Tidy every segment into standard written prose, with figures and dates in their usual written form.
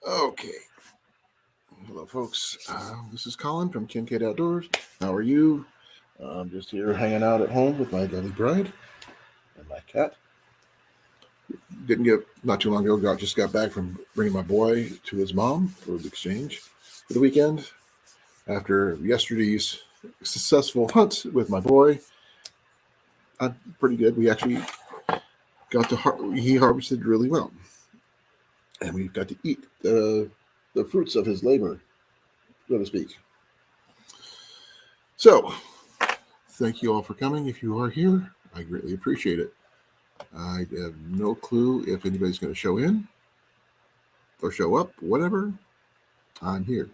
Okay. Hello, folks. This is Colin from Kincaid Outdoors. How are you? I'm just here hanging out at home with my lovely bride and my cat. Didn't get not too long ago. Just got back from bringing my boy to his mom for the exchange for the weekend. After yesterday's successful hunt with my boy, I'm pretty good. We actually got to he harvested really well, and we got to eat the fruits of his labor, so to speak. So, thank you all for coming. If you are here, I greatly appreciate it. I have no clue if anybody's going to show in or show up, whatever. I'm here.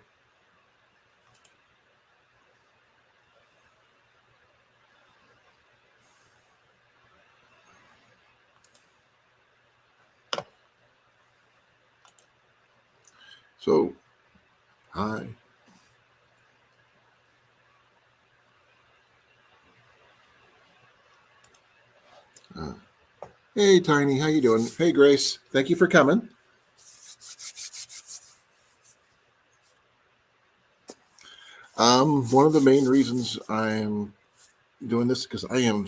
So, hi. Hey, Tiny, how you doing? Hey, Grace, thank you for coming. One of the main reasons I'm doing this because I am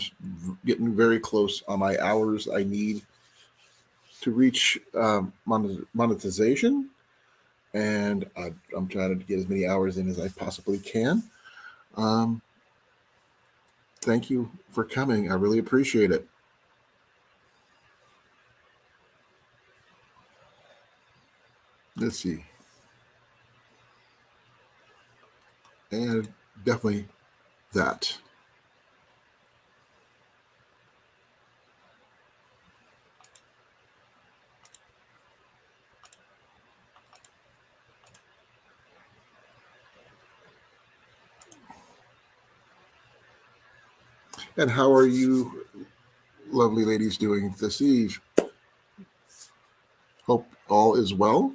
getting very close on my hours I need to reach monetization, and I'm trying to get as many hours in as I possibly can. Thank you for coming. I really appreciate it. Let's see. And definitely that. And how are you, lovely ladies, doing this eve? Hope all is well.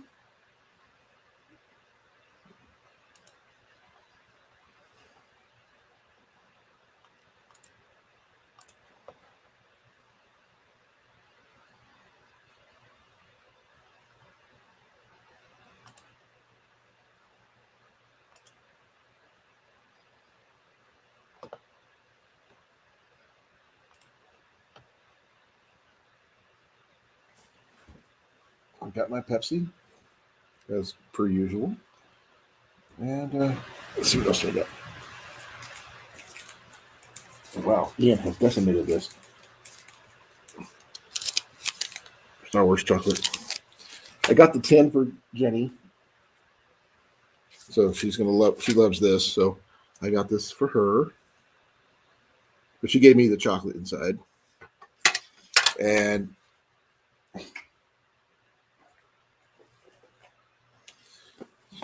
I got my Pepsi, as per usual. And let's see what else I got. Wow, Ian has decimated this. Star Wars chocolate. I got the tin for Jenny. So she loves this. So I got this for her. But she gave me the chocolate inside. And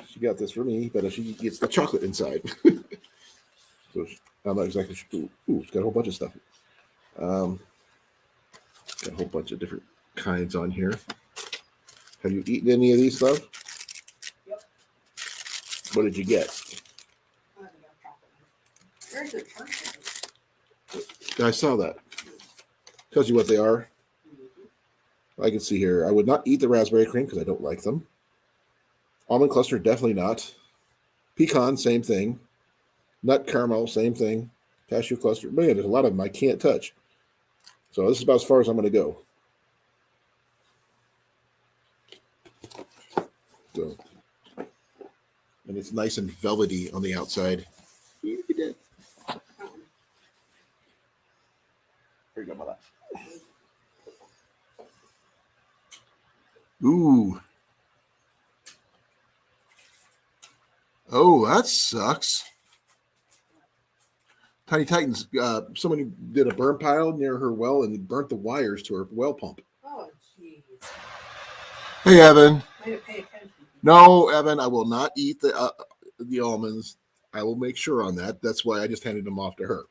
she got this for me, but she gets the chocolate inside. So I'm not exactly sure. Ooh, it's got a whole bunch of stuff. Got a whole bunch of different kinds on here. Have you eaten any of these, love? Yep. What did you get? Very good chocolate. I saw that. Tells you what they are. I can see here. I would not eat the raspberry cream because I don't like them. Almond cluster, definitely not. Pecan, same thing. Nut caramel, same thing. Cashew cluster. Man, there's a lot of them I can't touch. So this is about as far as I'm going to go. So, and it's nice and velvety on the outside. Look at that. Here you go, my life. Ooh. Oh, that sucks. Tiny Titans, somebody did a burn pile near her well and burnt the wires to her well pump. Oh, jeez. Hey, Evan. Way to pay attention. No, Evan, I will not eat the almonds. I will make sure on that. That's why I just handed them off to her.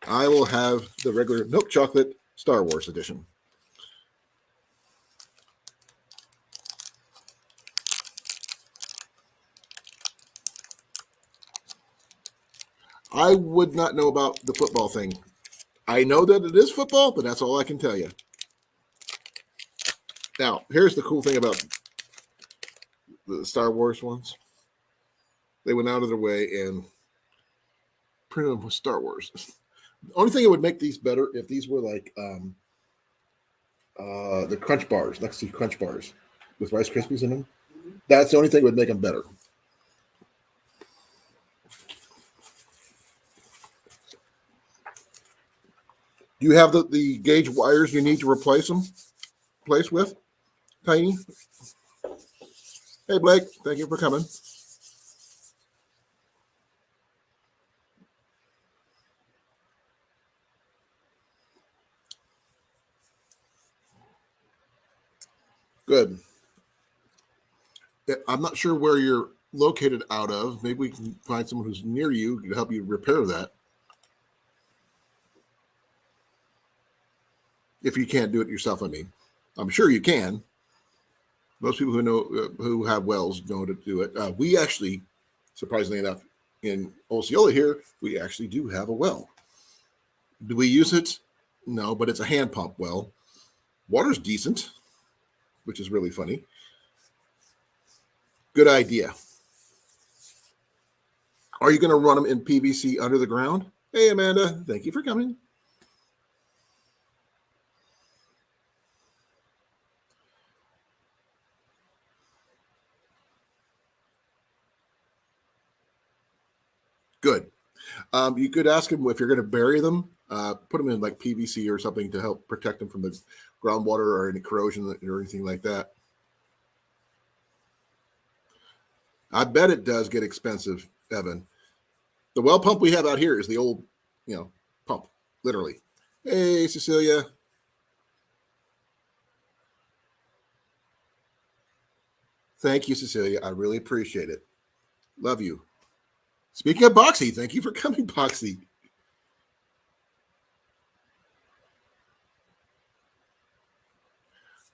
I will have the regular milk chocolate Star Wars edition. I would not know about the football thing. I know that it is football, but that's all I can tell you. Now, here's the cool thing about the Star Wars ones. They went out of their way and printed them with Star Wars. The only thing that would make these better if these were like the Crunch Bars, next to Crunch Bars with Rice Krispies in them. That's the only thing that would make them better. Do you have the gauge wires you need to replace with, Tiny? Hey, Blake, thank you for coming. Good. I'm not sure where you're located out of. Maybe we can find someone who's near you to help you repair that. If you can't do it yourself, I mean. I'm sure you can. Most people who know who have wells know to do it. We actually, surprisingly enough, in Osceola here, we actually do have a well. Do we use it? No, but it's a hand pump well. Water's decent, which is really funny. Good idea. Are you going to run them in PVC under the ground? Hey, Amanda, thank you for coming. Good. You could ask him if you're going to bury them, put them in like PVC or something to help protect them from the groundwater or any corrosion or anything like that. I bet it does get expensive, Evan. The well pump we have out here is the old, pump, literally. Hey, Cecilia. Thank you, Cecilia. I really appreciate it. Love you. Speaking of Boxy, thank you for coming, Boxy.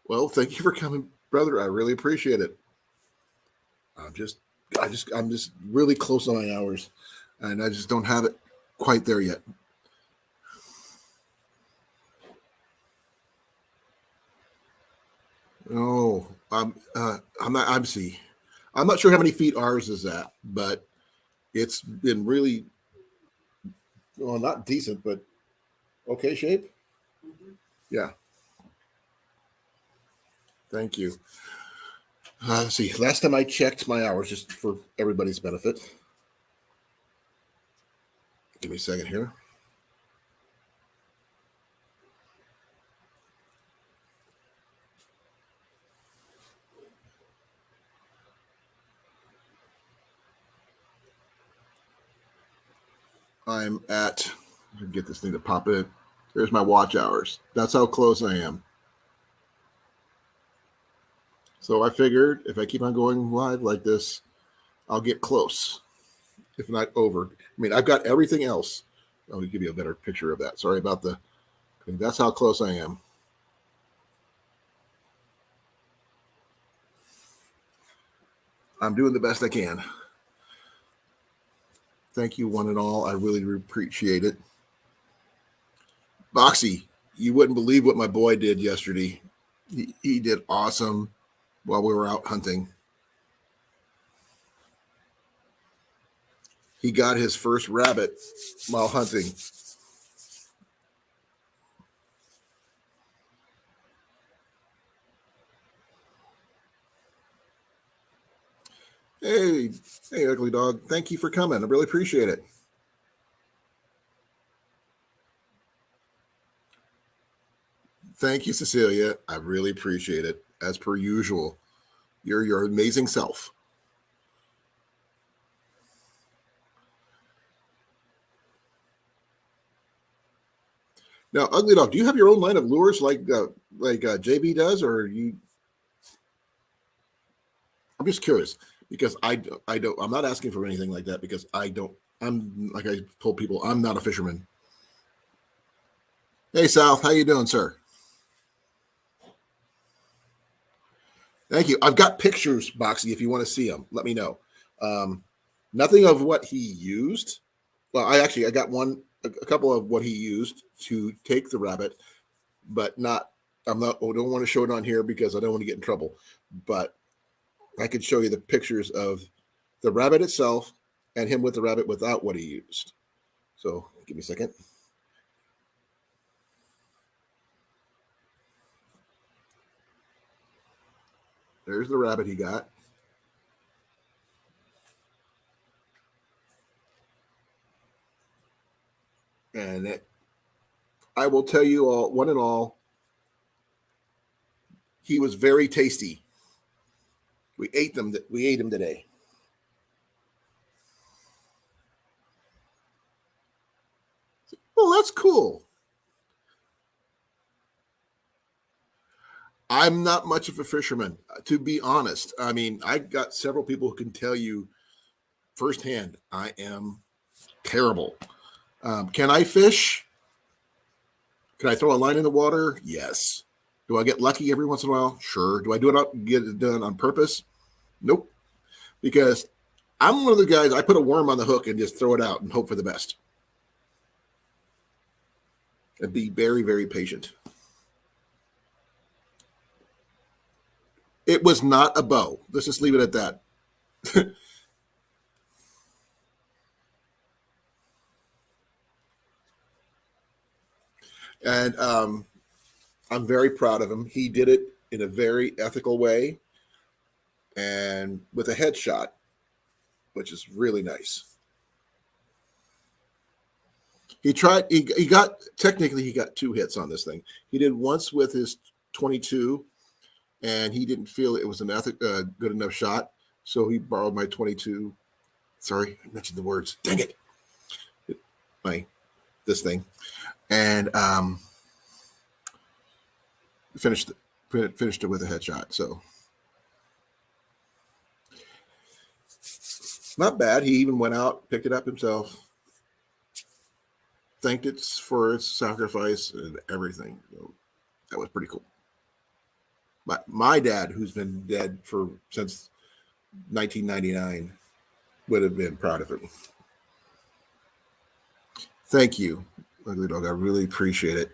Well, thank you for coming, brother. I really appreciate it. I'm just really close on my hours, and I just don't have it quite there yet. Oh, I'm not. I'm not sure how many feet ours is at, but it's been really, well, not decent, but okay shape. Yeah. Thank you. Let's see. Last time I checked my hours, just for everybody's benefit. Give me a second here. I'm at, get this thing to pop in. There's my watch hours. That's how close I am. So I figured if I keep on going live like this, I'll get close, if not over. I mean, I've got everything else. I'll give you a better picture of that. Sorry about that's how close I am. I'm doing the best I can. Thank you, one and all. I really appreciate it. Boxy, you wouldn't believe what my boy did yesterday. He did awesome while we were out hunting. He got his first rabbit while hunting. Hey, ugly dog. Thank you for coming. I really appreciate it. Thank you, Cecilia. I really appreciate it. As per usual, you're your amazing self. Now, ugly dog, do you have your own line of lures like JB does, or are you? I'm just curious because I don't. I'm not asking for anything like that because I don't. I'm like I told people, I'm not a fisherman. Hey, South, how you doing, sir? Thank you. I've got pictures, Boxy. If you want to see them, let me know. Nothing of what he used. Well, I got a couple of what he used to take the rabbit, but not I'm not. I don't want to show it on here because I don't want to get in trouble. But I could show you the pictures of the rabbit itself and him with the rabbit without what he used. So give me a second. There's the rabbit he got. And I will tell you all, one and all, he was very tasty. We ate them. We ate him today. Oh, that's cool. I'm not much of a fisherman, to be honest. I mean, I got several people who can tell you firsthand I am terrible. Can I fish? Can I throw a line in the water? Yes. Do I get lucky every once in a while? Sure. Do I get it done on purpose? Nope. Because I'm one of the guys, I put a worm on the hook and just throw it out and hope for the best. And be very, very patient. It was not a bow. Let's just leave it at that. And I'm very proud of him. He did it in a very ethical way and with a headshot, which is really nice. He got 2 hits on this thing. He did once with his 22, and he didn't feel it was an good enough shot, so he borrowed my 22. Sorry, I mentioned the words. Dang it. This thing. And finished it with a headshot. So not bad. He even went out, picked it up himself, thanked it for its sacrifice and everything. So that was pretty cool. But my dad, who's been dead since 1999, would have been proud of him. Thank you, Ugly Dog. I really appreciate it.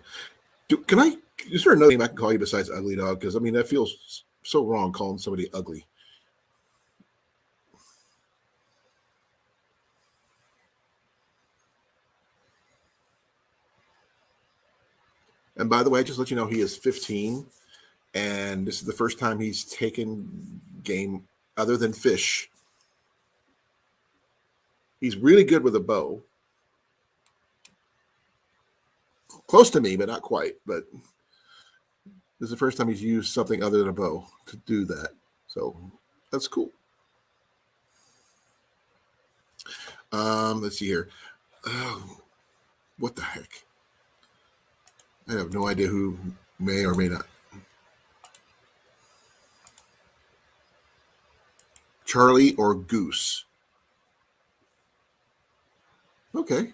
Is there another name I can call you besides Ugly Dog? Because, I mean, that feels so wrong calling somebody ugly. And by the way, just let you know, he is 15, and this is the first time he's taken game other than fish. He's really good with a bow. Close to me, but not quite. But this is the first time he's used something other than a bow to do that. So that's cool. Let's see here. Oh, what the heck? I have no idea who may or may not. Charlie or Goose? Okay.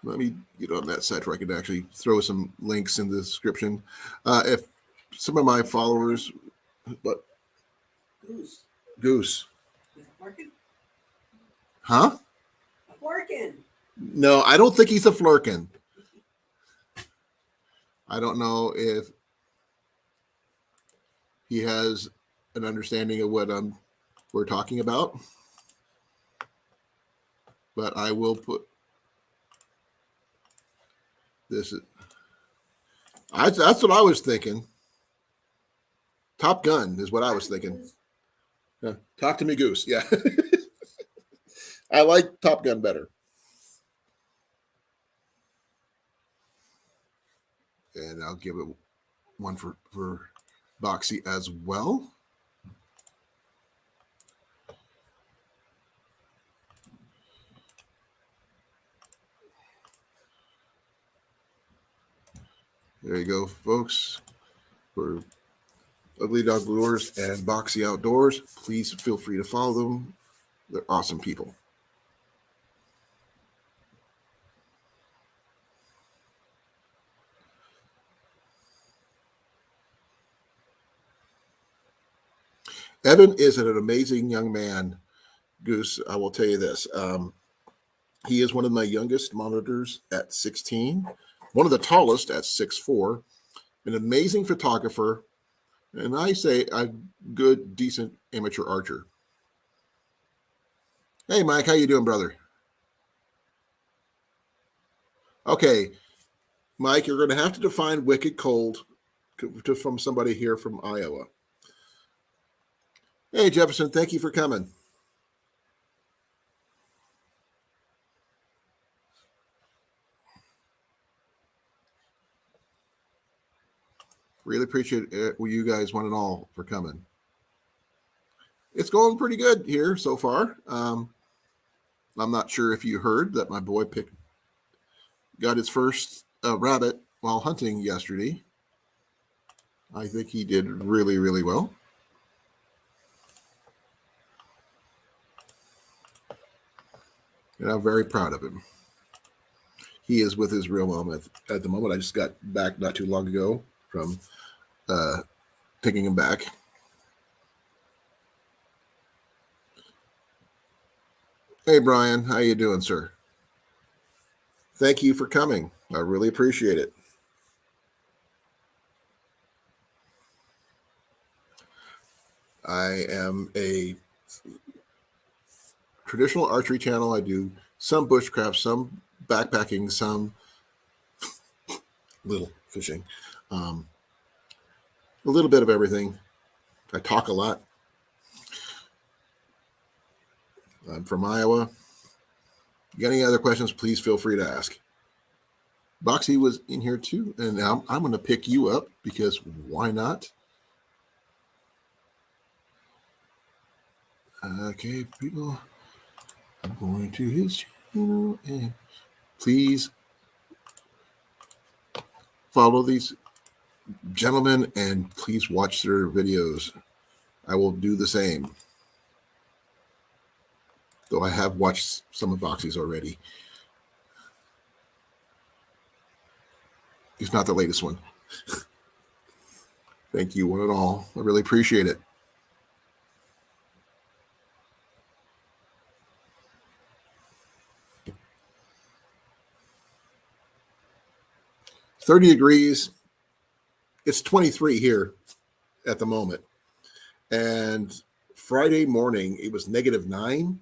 Let me get on that site where I can actually throw some links in the description. If some of my followers, but Goose. Is it Flurkin? Huh? A Flurkin. No, I don't think he's a Flurkin. I don't know if he has an understanding of what we're talking about, but I will put this. That's what I was thinking. Top Gun is what I was thinking. Yeah. Talk to me, Goose. Yeah. I like Top Gun better. And I'll give it one for Boxy as well. There you go, folks. For Ugly Dog Lures and Boxy Outdoors, please feel free to follow them. They're awesome people. Evan is an amazing young man, Goose. I will tell you this. He is one of my youngest monitors at 16. one of the tallest at 6'4", an amazing photographer, and I say a good, decent amateur archer. Hey, Mike, how you doing, brother? Okay, Mike, you're going to have to define wicked cold from somebody here from Iowa. Hey, Jefferson, thank you for coming. Really appreciate it, you guys one and all for coming. It's going pretty good here so far. I'm not sure if you heard that my boy got his first rabbit while hunting yesterday. I think he did really, really well. And I'm very proud of him. He is with his real mom at the moment. I just got back not too long ago from taking him back. Hey, Brian, how you doing, sir? Thank you for coming. I really appreciate it. I am a traditional archery channel. I do some bushcraft, some backpacking, some little fishing, a little bit of everything. I talk a lot. I'm from Iowa. You got any other questions, please feel free to ask. Boxy was in here too, and now I'm going to pick you up because why not? Okay, people, I'm going to his channel and please follow these gentlemen and please watch their videos. I will do the same. Though I have watched some of Boxy's already. It's not the latest one. Thank you, one and all. I really appreciate it. "30 degrees. It's 23 here at the moment. And Friday morning, it was -9.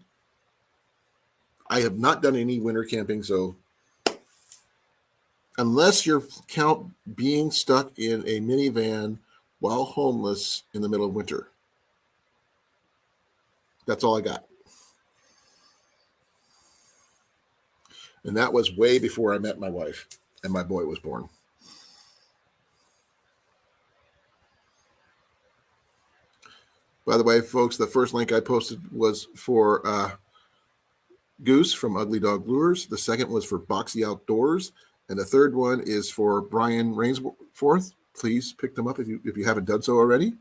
I have not done any winter camping, so unless you're count being stuck in a minivan while homeless in the middle of winter, that's all I got. And that was way before I met my wife and my boy was born. By the way, folks, the first link I posted was for Goose from Ugly Dog Lures. The second was for Boxy Outdoors. And the third one is for Brian Rainsforth. Please pick them up if you haven't done so already.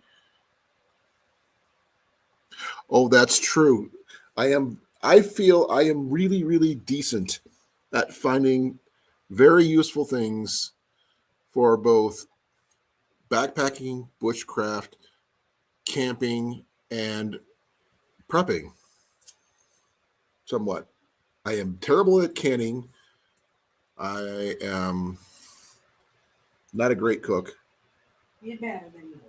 Oh, that's true. I feel I am really, really decent at finding very useful things for both backpacking, bushcraft, camping, and prepping. Somewhat. I am terrible at canning. I am not a great cook. You're better than you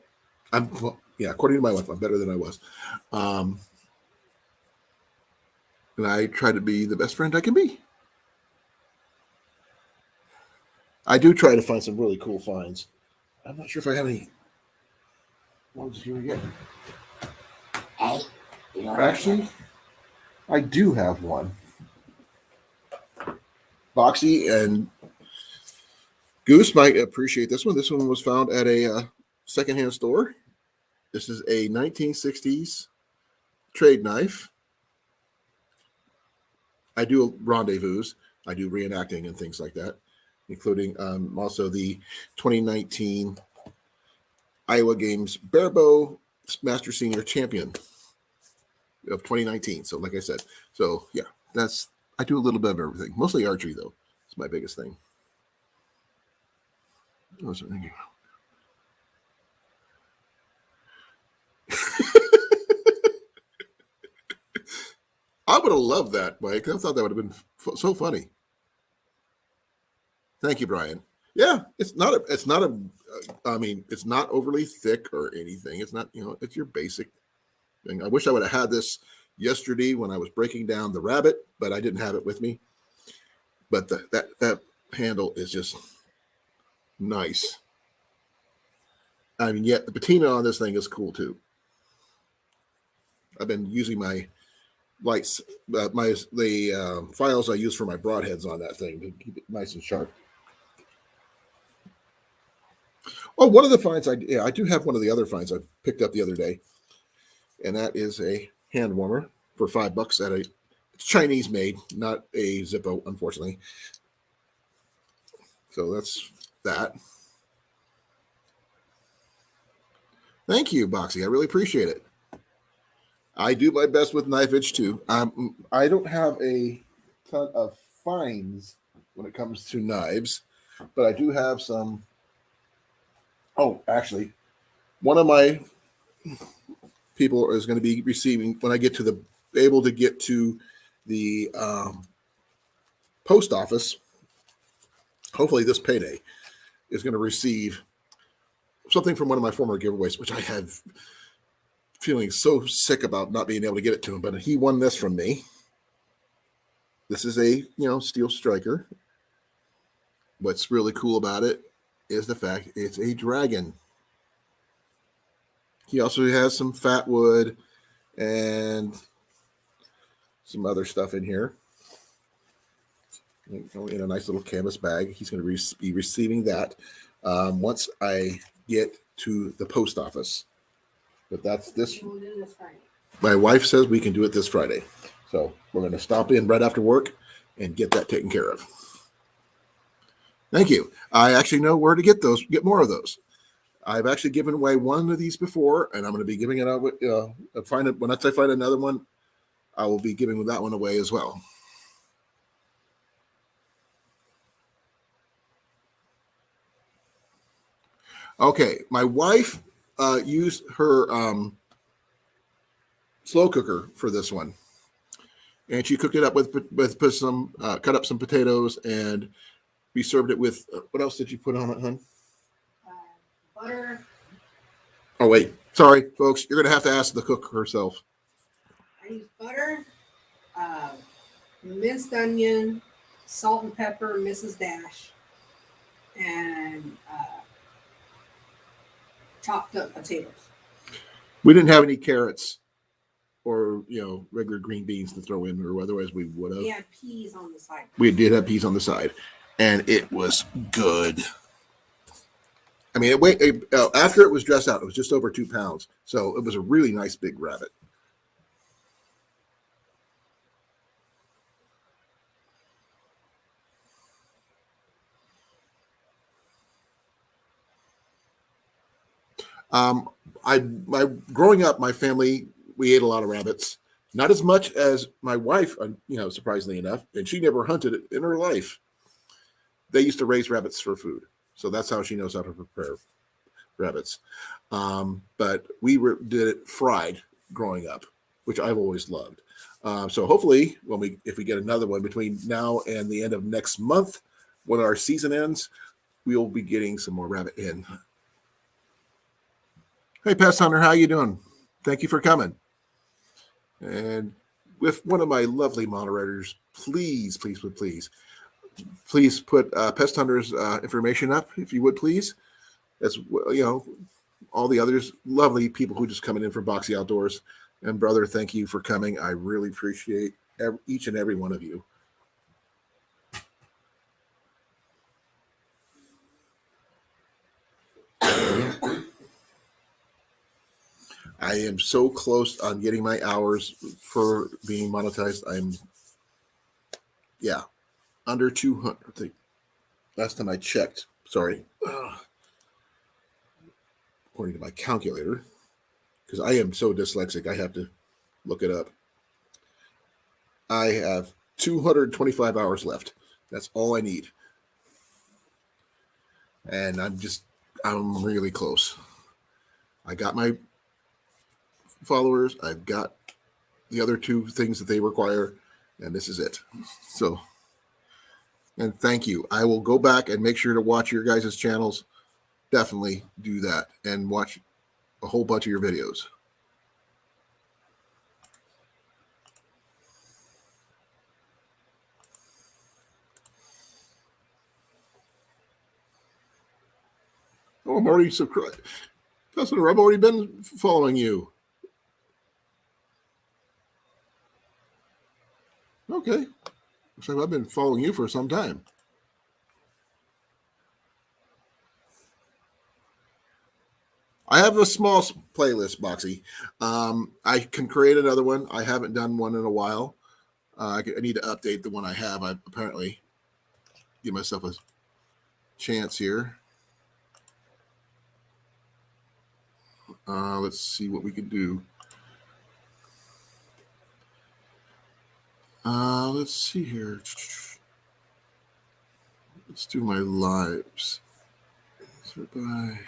were. According to my wife, I'm better than I was. And I try to be the best friend I can be. I do try to find some really cool finds. I'm not sure if I have any ones here yet. Actually, I do have one. Boxy and Goose might appreciate this one. This one was found at a secondhand store. This is a 1960s trade knife. I do rendezvous. I do reenacting and things like that, including also the 2019 Iowa Games Barebow Master Senior Champion of 2019. So, like I said, I do a little bit of everything. Mostly archery, though. It's my biggest thing. Oh, so thank you. I would have loved that, Mike. I thought that would have been so funny. Thank you, Brian. Yeah, it's not a. I mean, it's not overly thick or anything. It's not, it's your basic thing. I wish I would have had this yesterday when I was breaking down the rabbit, but I didn't have it with me. But that handle is just nice. I mean, yet the patina on this thing is cool too. I've been using my lights, the files I use for my broadheads on that thing to keep it nice and sharp. Oh, one of the finds I do have one of the other finds I picked up the other day, and that is a hand warmer for $5 at it's Chinese made, not a Zippo, unfortunately. So that's that. Thank you, Boxy. I really appreciate it. I do my best with knife edge too. I don't have a ton of finds when it comes to knives, but I do have some. Oh, actually, one of my people is going to be receiving when I get to able to get to the post office. Hopefully, this payday is going to receive something from one of my former giveaways, which I have feeling so sick about not being able to get it to him. But he won this from me. This is a steel striker. What's really cool about it is the fact it's a dragon. He also has some fat wood and some other stuff in here. In a nice little canvas bag. He's going to be receiving that once I get to the post office. But that's this. We'll do this Friday. My wife says we can do it this Friday. So we're going to stop in right after work and get that taken care of. Thank you. I actually know where to get more of those. I've actually given away one of these before, and I'm going to be giving it out. Once I find another one, I will be giving that one away as well. Okay, my wife used her slow cooker for this one, and she cooked it up with some cut up some potatoes, and we served it with what else did you put on it, hon? Butter. Oh wait, sorry, folks, you're gonna have to ask the cook herself. I use butter, minced onion, salt and pepper, Mrs. Dash, and chopped up potatoes. We didn't have any carrots or regular green beans to throw in, or otherwise we would have. We had peas on the side. We did have peas on the side, and it was good. I mean, after it was dressed out, it was just over 2 pounds, so it was a really nice big rabbit. Growing up, my family, we ate a lot of rabbits. Not as much as my wife, surprisingly enough, and she never hunted it in her life. They used to raise rabbits for food, so that's how she knows how to prepare rabbits. But we did it fried growing up, which I've always loved. So hopefully, if we get another one between now and the end of next month, when our season ends, we'll be getting some more rabbit in. Hey, Pest Hunter, how you doing? Thank you for coming. And with one of my lovely moderators, please put Pest Hunter's information up, if you would, please. As all the others, lovely people who just coming in from Boxy Outdoors. And brother, thank you for coming. I really appreciate each and every one of you. I am so close on getting my hours for being monetized. I'm, under 200. I think last time I checked. Sorry. According to my calculator, because I am so dyslexic, I have to look it up. I have 225 hours left. That's all I need. And I'm really close. I got my followers. I've got the other 2 things that they require, and this is it. So, And thank you. I will go back and make sure to watch your guys' channels. Definitely do that and watch a whole bunch of your videos. Oh, I'm already subscribed. I've already been following you. Okay. Looks like I've been following you for some time. I have a small playlist, Boxy. I can create another one. I haven't done one in a while. I need to update the one I have. I apparently give myself a chance here. Let's see what we can do. Let's see here. Let's do my lives. Sort by.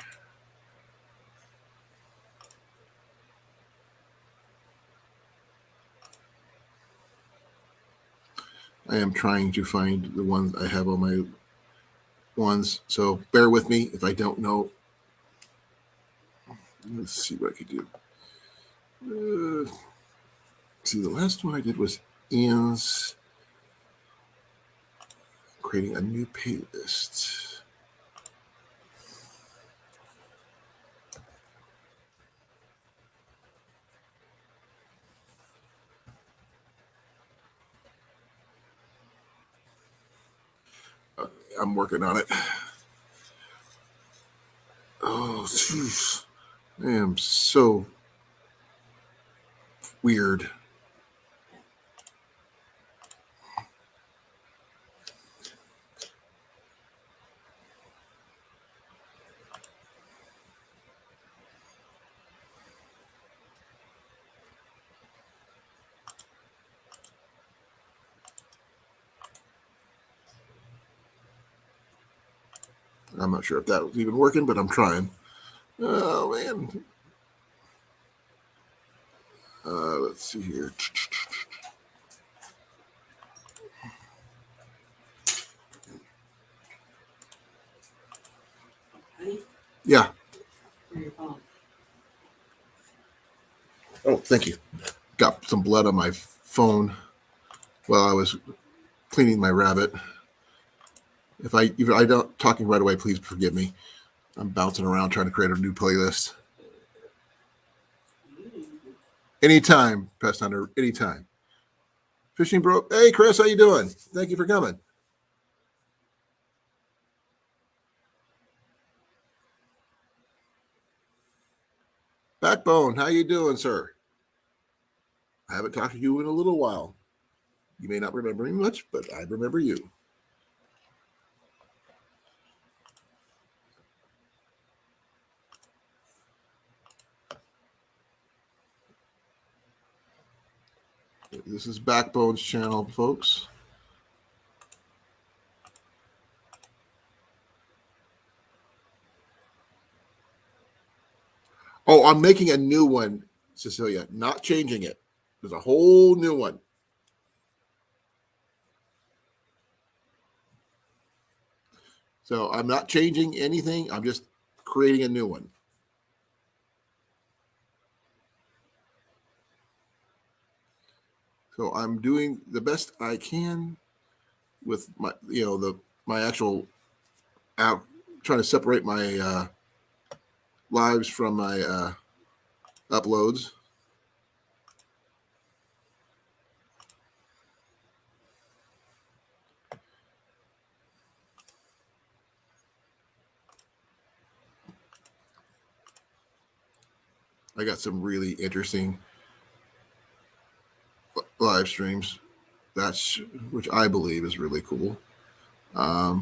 I am trying to find the ones I have on my ones, so bear with me if I don't know. Let's see what I could do. See, the last one I did was Ian's creating a new playlist. I'm working on it. Oh, geez. I am so weird. I'm not sure if that was even working, but I'm trying. Oh, man. Let's see here. Yeah. Oh, thank you. Got some blood on my phone while I was cleaning my rabbit. If I don't talking right away, please forgive me. I'm bouncing around trying to create a new playlist. Anytime, Pest Hunter. Anytime. Fishing Bro. Hey, Chris, how you doing? Thank you for coming. Backbone, how you doing, sir? I haven't talked to you in a little while. You may not remember me much, but I remember you. This is Backbone's channel, folks. Oh, I'm making a new one, Cecilia, not changing it. There's a whole new one. So I'm not changing anything. I'm just creating a new one. So I'm doing the best I can with my, my actual app, trying to separate my lives from my uploads. I got some really interesting live streams. Which I believe is really cool. Why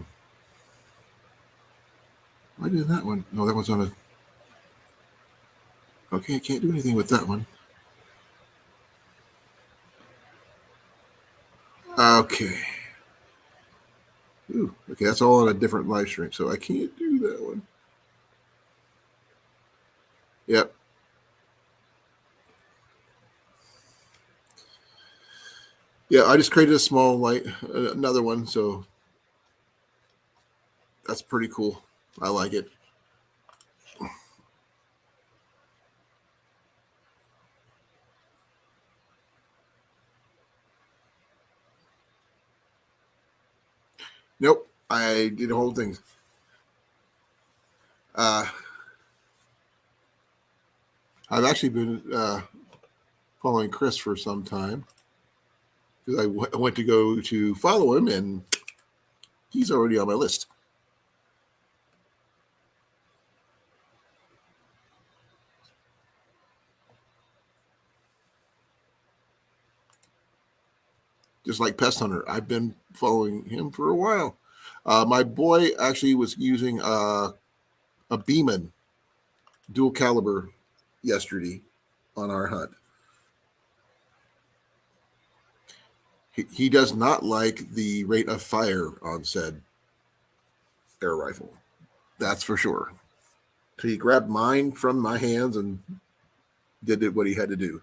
did that one? No, that one's on a. Okay, I can't do anything with that one. Okay. Ooh, okay, that's all on a different live stream, so I can't do that one. Yep. Yeah, I just created a small another one, so That's pretty cool. I like it. Nope, I did the whole thing. I've actually been following Chris for some time because I went to go to follow him, and he's already on my list. Just like Pest Hunter, I've been following him for a while. My boy actually was using a Beeman dual caliber yesterday on our hunt. He does not like the rate of fire on said air rifle. That's for sure. So he grabbed mine from my hands and did what he had to do.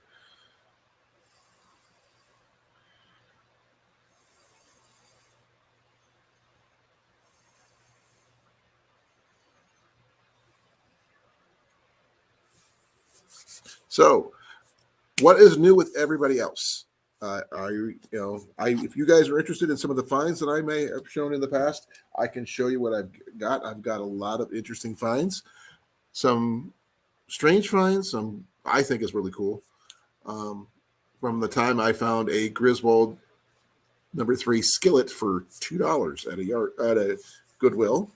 So, what is new with everybody else? If you guys are interested in some of the finds that I may have shown in the past, I can show you what I've got. I've got a lot of interesting finds, some strange finds, some I think is really cool. From the time I found a Griswold number 3 skillet for $2 at a Goodwill,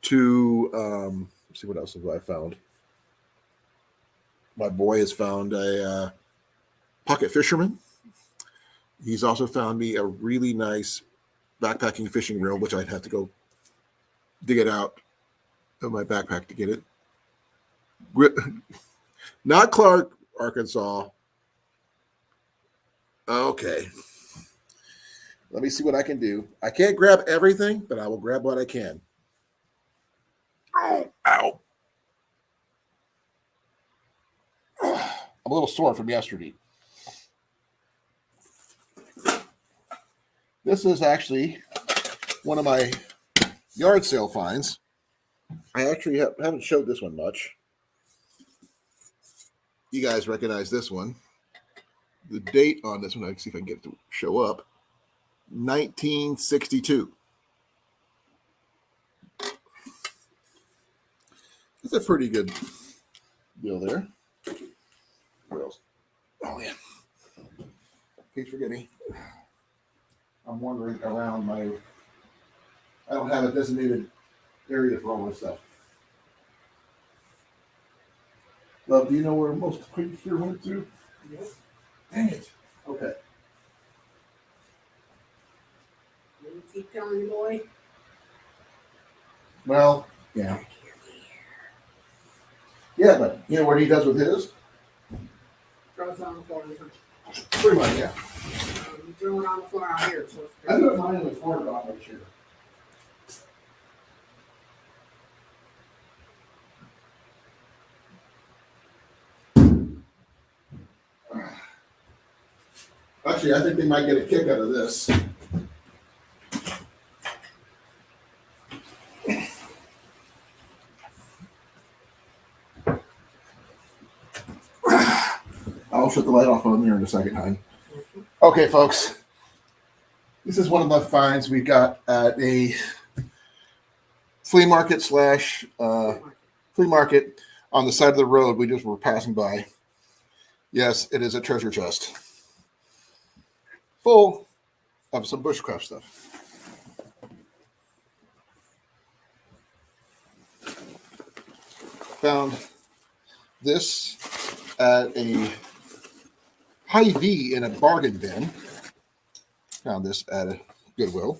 to let's see what else have I found. My boy has found a pocket fisherman. He's also found me a really nice backpacking fishing reel, which I'd have to go dig it out of my backpack to get it. Not Clark, Arkansas. Okay. Let me see what I can do. I can't grab everything, but I will grab what I can. Oh, ow. I'm a little sore from yesterday. This is actually one of my yard sale finds. I actually haven't showed this one much. You guys recognize this one. The date on this one, I can see if I can get it to show up. 1962. That's a pretty good deal there. What else? Oh, yeah. Keep forgetting. I'm wandering around my... I don't have a designated area for all this stuff. Love, do you know where most creeks here went through? Yep. Dang it. Okay. You keep telling boy. Well, yeah. Yeah, but you know what he does with his? Throws it on the floor. Pretty much, yeah. You throw it on the floor out here. So I do it mine in the corner on my chair. Actually, I think they might get a kick out of this. I'll shut the light off on there in a second, hon. Okay, folks. This is one of the finds we got at a flea market flea market on the side of the road we just were passing by. Yes, it is a treasure chest full of some bushcraft stuff. Found this at a Hy-Vee in a bargain bin. Found this at a Goodwill.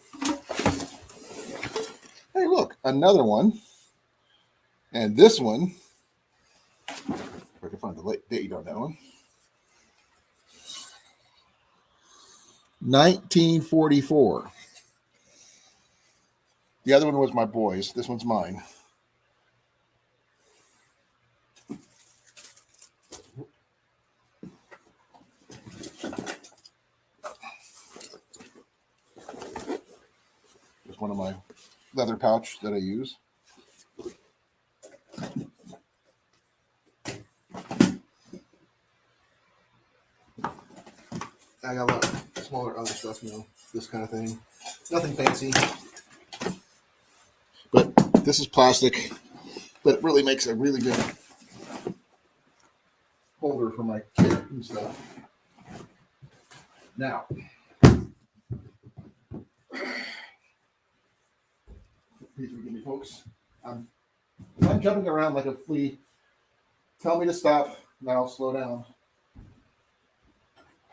Hey, look, another one. And this one, if I can find the date on that one. 1944. The other one was my boy's. This one's mine. one of my leather pouch that I use. I got a lot smaller other stuff, this kind of thing. Nothing fancy. But this is plastic, but it really makes a really good holder for my kit and stuff. Now, please forgive me, folks. I'm jumping around like a flea. Tell me to stop, and I'll slow down.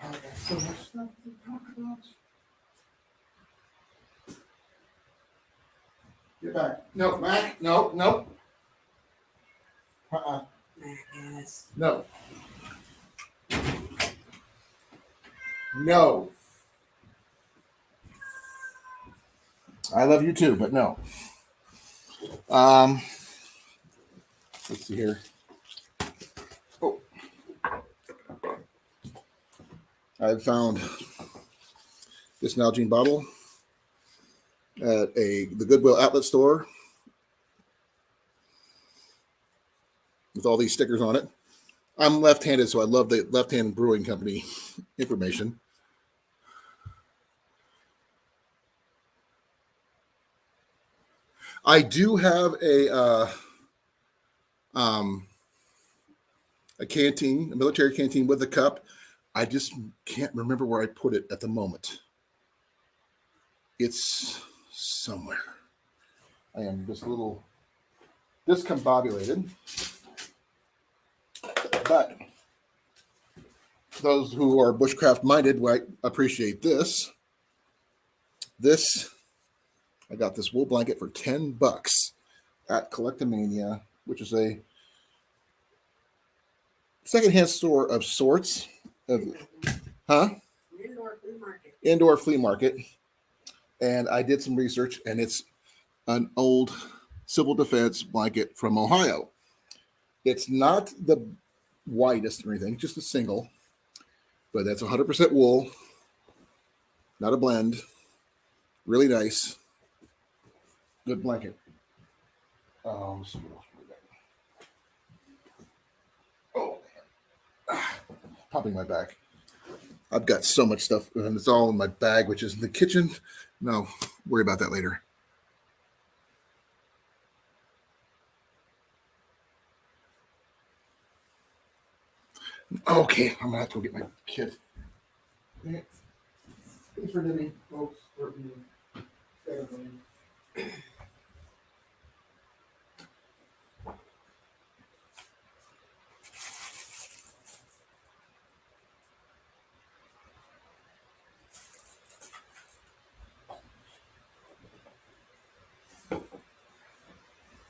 I got so much stuff to talk about. Get back. No, Mac. No. Mac, yes. No. No. I love you too, but no. Let's see here. Oh. I've found this Nalgene bottle at the Goodwill outlet store with all these stickers on it. I'm left-handed, so I love the left-hand brewing company information. I do have a canteen, a military canteen with a cup. I just can't remember where I put it at the moment. It's somewhere. I am just a little discombobulated. But those who are bushcraft minded might appreciate this. I got this wool blanket for $10 at Collectomania, which is a secondhand store of sorts. Indoor flea market. And I did some research, and it's an old civil defense blanket from Ohio. It's not the widest or anything, just a single, but that's 100% wool, not a blend. Really nice. Good blanket. Let's see what else we got. Oh, popping my back. I've got so much stuff, and it's all in my bag, which is in the kitchen. No, worry about that later. Okay, I'm gonna have to go get my kit. Thanks for dinner, folks.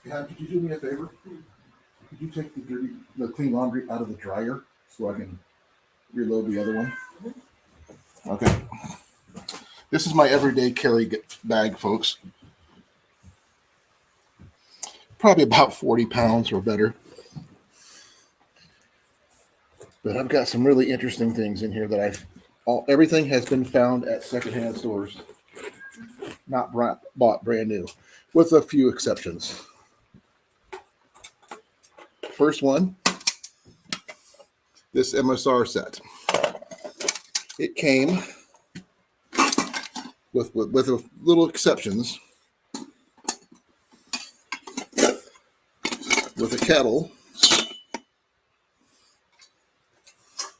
Yeah, could you do me a favor? Could you take the clean laundry out of the dryer so I can reload the other one? Okay. This is my everyday carry bag, folks. Probably about 40 pounds or better. But I've got some really interesting things in here that everything has been found at secondhand stores, not bought brand new, with a few exceptions. First one, this MSR set. It came with a little exceptions, with a kettle.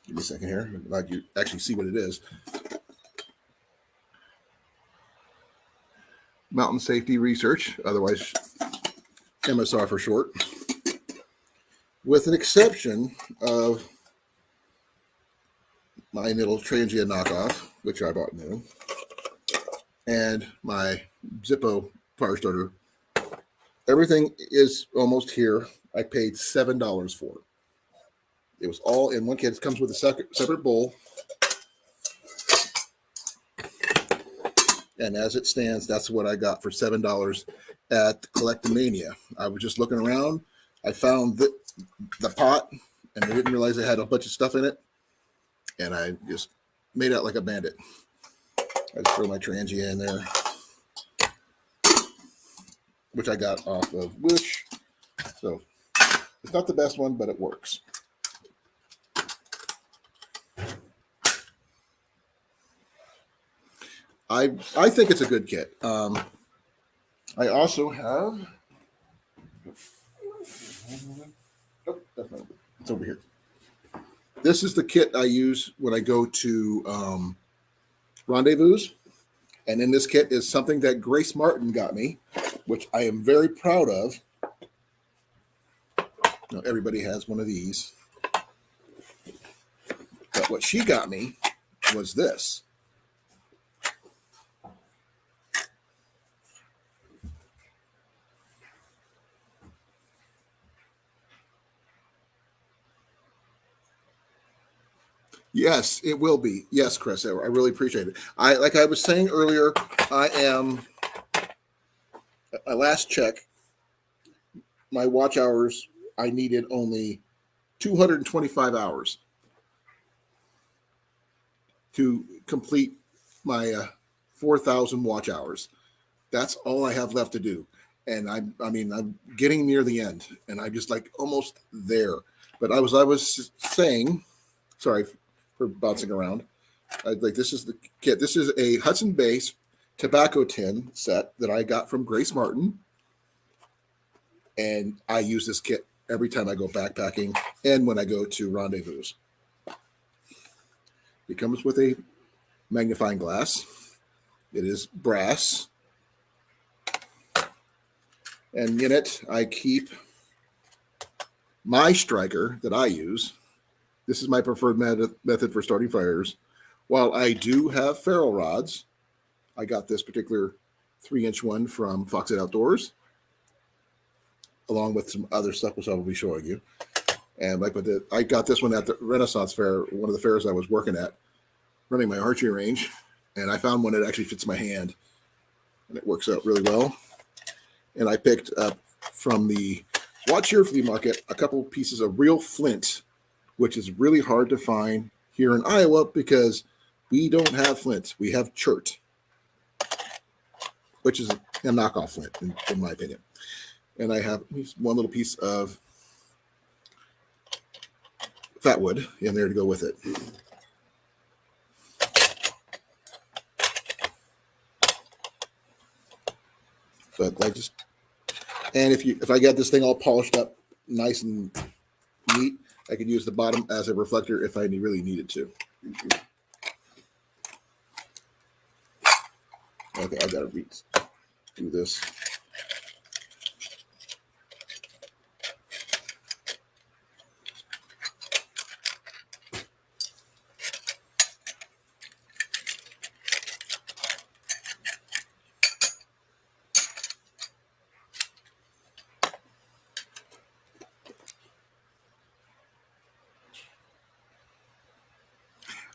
Give me a second here. I'd like you to actually see what it is. Mountain Safety Research, otherwise MSR for short, with an exception of my little transient knockoff, which I bought new, and my Zippo fire starter. Everything is almost here. I paid $7 for it. It was all in one kit. It comes with a separate bowl. And as it stands, that's what I got for $7 at Collectomania. I was just looking around. I found the pot, and I didn't realize it had a bunch of stuff in it. And I just made out like a bandit. I just throw my transient in there. which I got off of Wish. So it's not the best one, but it works. I think it's a good kit. I also have. Oh, that's not. It's over here. This is the kit I use when I go to rendezvous. And in this kit is something that Grace Martin got me, which I am very proud of. Now, everybody has one of these. But what she got me was this. Yes, it will be. Yes, Chris, I really appreciate it. Like I was saying earlier, I last check, my watch hours, I needed only 225 hours to complete my 4,000 watch hours. That's all I have left to do. And I'm getting near the end, and I'm just like almost there. But I was saying, sorry for bouncing around. This is the kit. This is a Hudson Base tobacco tin set that I got from Grace Martin, and I use this kit every time I go backpacking and when I go to rendezvous. It comes with a magnifying glass. It is brass, and in it I keep my striker that I use. This is my preferred method for starting fires. While I do have ferrule rods, I got this particular 3-inch one from Foxhead Outdoors, along with some other stuff, which I will be showing you. And I got this one at the Renaissance Fair, one of the fairs I was working at, running my archery range, and I found one that actually fits my hand, and it works out really well. And I picked up from the Watch Here Flea Market a couple pieces of real flint, which is really hard to find here in Iowa because we don't have flint. We have chert, which is a knockoff flint, in my opinion. And I have one little piece of fat wood in there to go with it. But if I get this thing all polished up, nice and neat, I could use the bottom as a reflector if I really needed to. Okay, I've got to do this.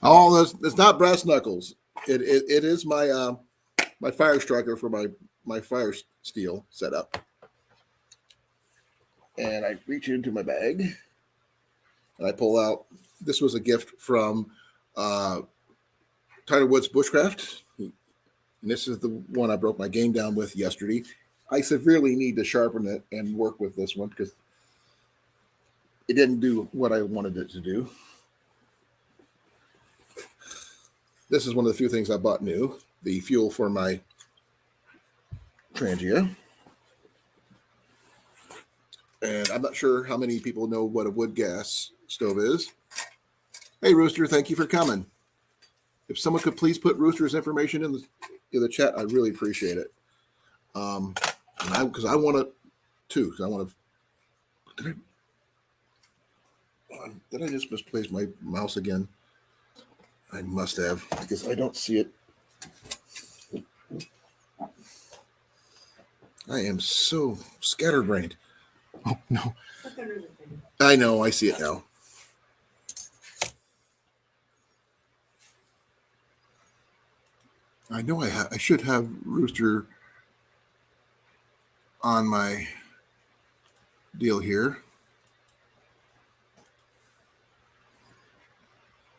Oh, it's not brass knuckles. It is my my fire striker for my fire steel setup. And I reach into my bag and I pull out. This was a gift from Tyler Woods Bushcraft, and this is the one I broke my game down with yesterday. I severely need to sharpen it and work with this one because it didn't do what I wanted it to do. This is one of the few things I bought new, the fuel for my Trangia. And I'm not sure how many people know what a wood gas stove is. Hey, Rooster, thank you for coming. If someone could please put Rooster's information in the chat, I really appreciate it. Because I want to, too. Because I want to. Did I just misplace my mouse again? I must have, because I don't see it. I am so scatterbrained. Oh, no. I know. I see it now. I know I should have Rooster on my deal here.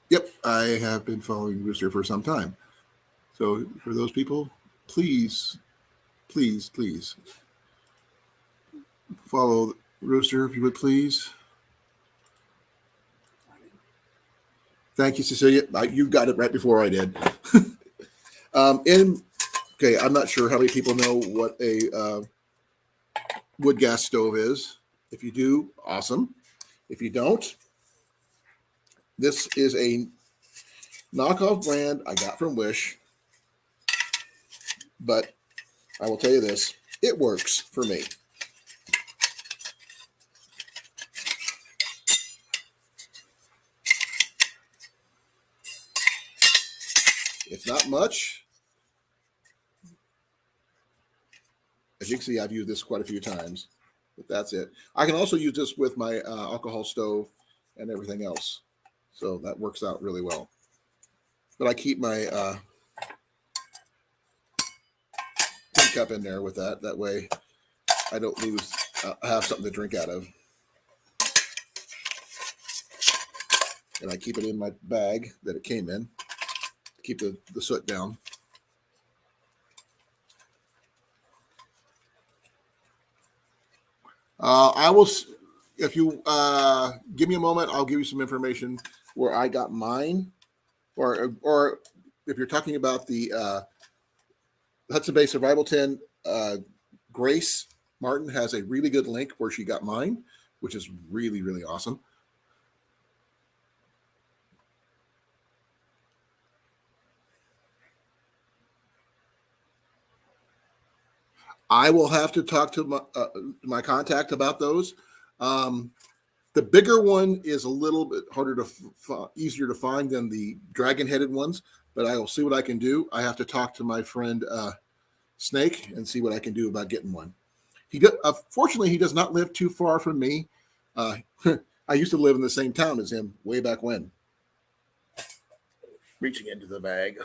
Yep, I have been following Rooster for some time. So for those people, please, please, please follow Rooster, if you would please. Thank you, Cecilia. You got it right before I did. Okay, I'm not sure how many people know what a wood gas stove is. If you do, awesome. If you don't, this is a knockoff brand I got from Wish, but I will tell you this, it works for me. It's not much. As you can see, I've used this quite a few times, but that's it. I can also use this with my alcohol stove and everything else. So that works out really well. But I keep my tin cup in there with that. That way I don't lose, I have something to drink out of. And I keep it in my bag that it came in to keep the soot down. I will, if you give me a moment, I'll give you some information where I got mine, or if you're talking about the Hudson Bay Survival Tin, Grace Martin has a really good link where she got mine, which is really, really awesome. I will have to talk to my contact about those. The bigger one is a little bit harder to easier to find than the dragon-headed ones, but I will see what I can do. I have to talk to my friend Snake and see what I can do about getting one. Fortunately, he does not live too far from me. I used to live in the same town as him way back when. Reaching into the bag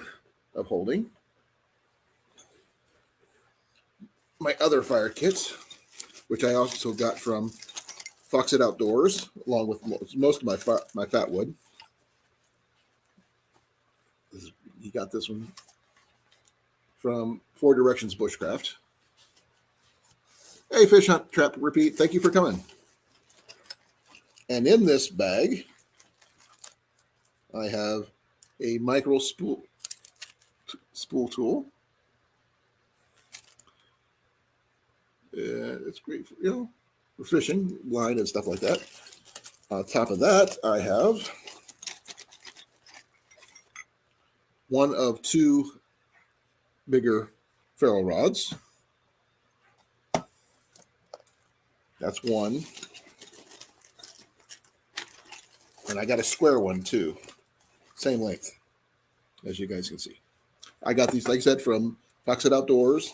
of holding my other fire kits, which I also got from Foxit Outdoors, along with most of my fat wood. He got this one from Four Directions Bushcraft. Hey, Fish Hunt Trap Repeat, thank you for coming. And in this bag, I have a micro spool tool. It's great for, for fishing, line and stuff like that. On top of that, I have one of two bigger ferrule rods. That's one. And I got a square one too. Same length, as you guys can see. I got these, like I said, from Foxit Outdoors.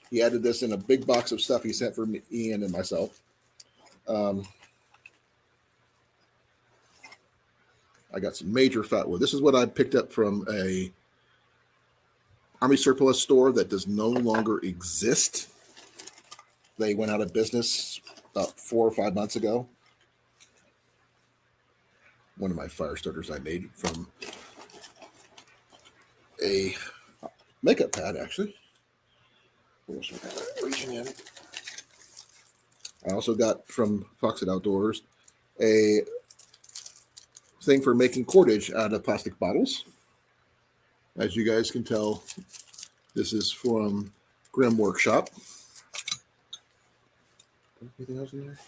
He added this in a big box of stuff he sent for me, Ian and myself. I got some major fat wood. This is what I picked up from a Army surplus store that does no longer exist. They went out of business about 4 or 5 months ago. One of my fire starters I made from a makeup pad, actually. Reaching in. I also got from Foxit Outdoors a thing for making cordage out of plastic bottles. As you guys can tell, this is from Grim Workshop. Anything else in there?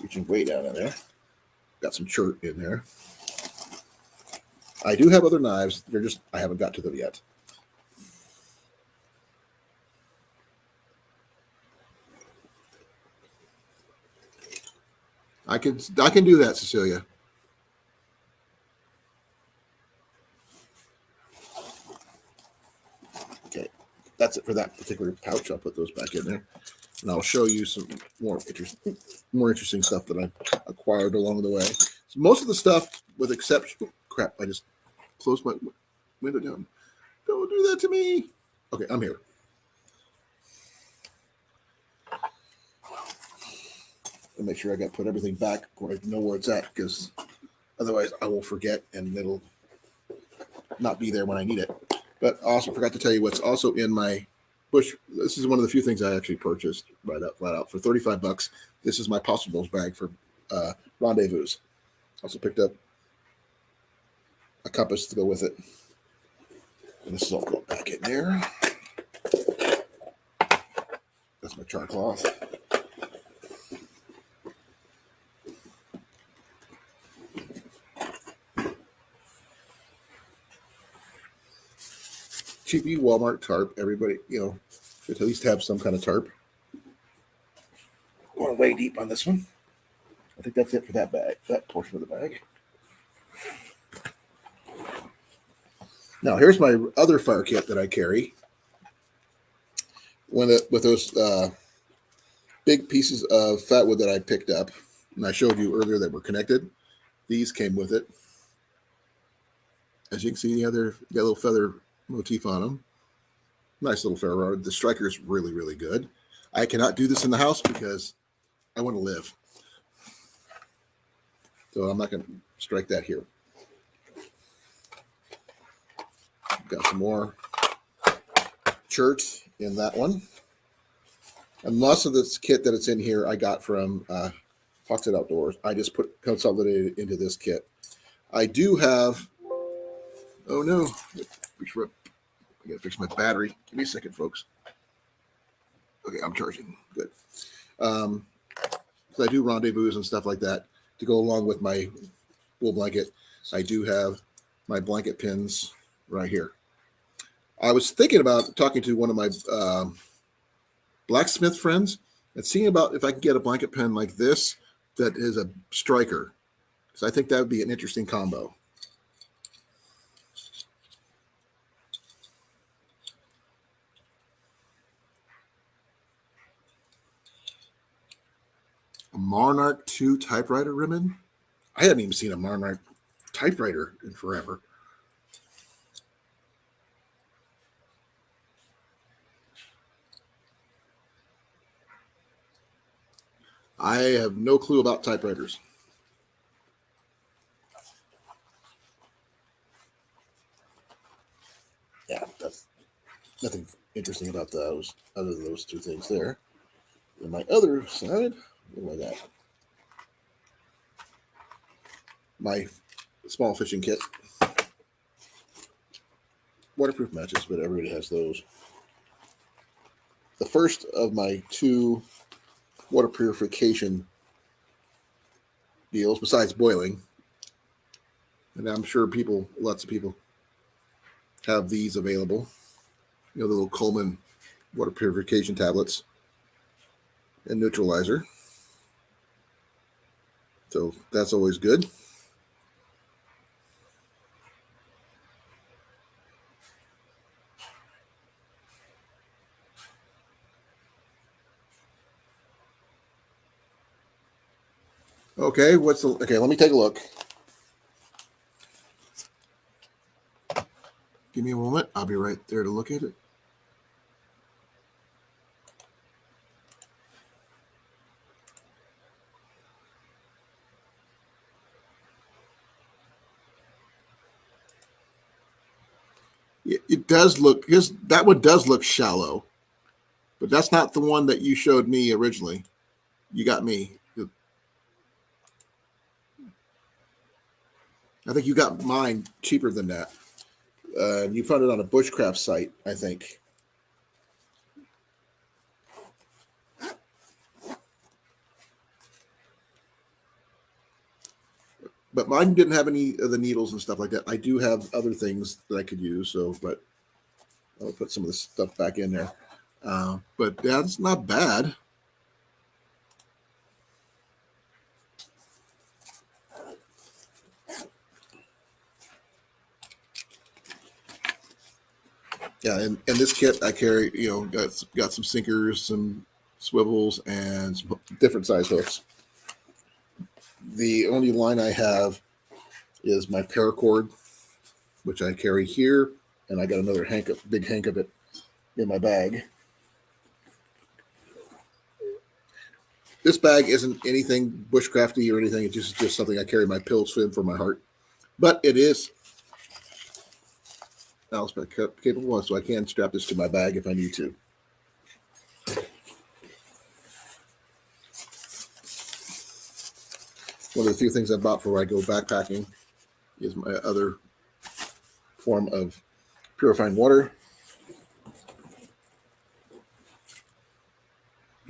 Reaching way down in there. Got some chert in there. I do have other knives. I haven't got to them yet. I can do that, Cecilia. Okay, that's it for that particular pouch. I'll put those back in there, and I'll show you some more interesting stuff that I acquired along the way. So most of the stuff, with exception, crap, I just closed my window down. Don't do that to me. Okay, I'm here. And make sure I put everything back where I know where it's at, because otherwise I will forget and it'll not be there when I need it. But I also forgot to tell you what's also in my Bush. This is one of the few things I actually purchased right out flat out for $35. This is my possibles bag for rendezvous. Also picked up a compass to go with it. And this is all going back in there. That's my char cloth. Cheapy Walmart tarp. Everybody, should at least have some kind of tarp. Going way deep on this one. I think that's it for that bag, that portion of the bag. Now, here's my other fire kit that I carry. With those big pieces of fat wood that I picked up, and I showed you earlier that were connected. These came with it. As you can see, got a little feather motif on them. Nice little ferro rod. The striker is really, really good. I cannot do this in the house because I want to live. So I'm not going to strike that here. Got some more chert in that one. And most of this kit that it's in here, I got from Foxhead Outdoors. I just consolidated into this kit. I do have, oh no, I gotta fix my battery. Give me a second, folks. Okay, I'm charging. Good. So I do rendezvous and stuff like that to go along with my wool blanket. I do have my blanket pins right here. I was thinking about talking to one of my blacksmith friends and seeing about if I can get a blanket pin like this that is a striker. So I think that would be an interesting combo. A Monarch 2 typewriter ribbon. I hadn't even seen a Monarch typewriter in forever. I have no clue about typewriters. Yeah, that's nothing interesting about those other than those two things there. And my other side, what do I got? My small fishing kit. Waterproof matches, but everybody has those. The first of my 2 water purification deals, besides boiling. And I'm sure lots of people have these available. The little Coleman water purification tablets and neutralizer. So that's always good. Okay, let me take a look. Give me a moment. I'll be right there to look at it. It does look, that one does look shallow, but that's not the one that you showed me originally. You got me. I think you got mine cheaper than that. You found it on a bushcraft site, I think. But mine didn't have any of the needles and stuff like that. I do have other things that I could use, but I'll put some of this stuff back in there. But yeah, it's not bad. Yeah, and this kit I carry, got some sinkers, some swivels, and some different size hooks. The only line I have is my paracord, which I carry here, and I got another big hank of it in my bag. This bag isn't anything bushcrafty or anything. It's just something I carry my pills in for my heart. But it is capable, so I can strap this to my bag if I need to. One of the few things I bought before I go backpacking is my other form of purifying water.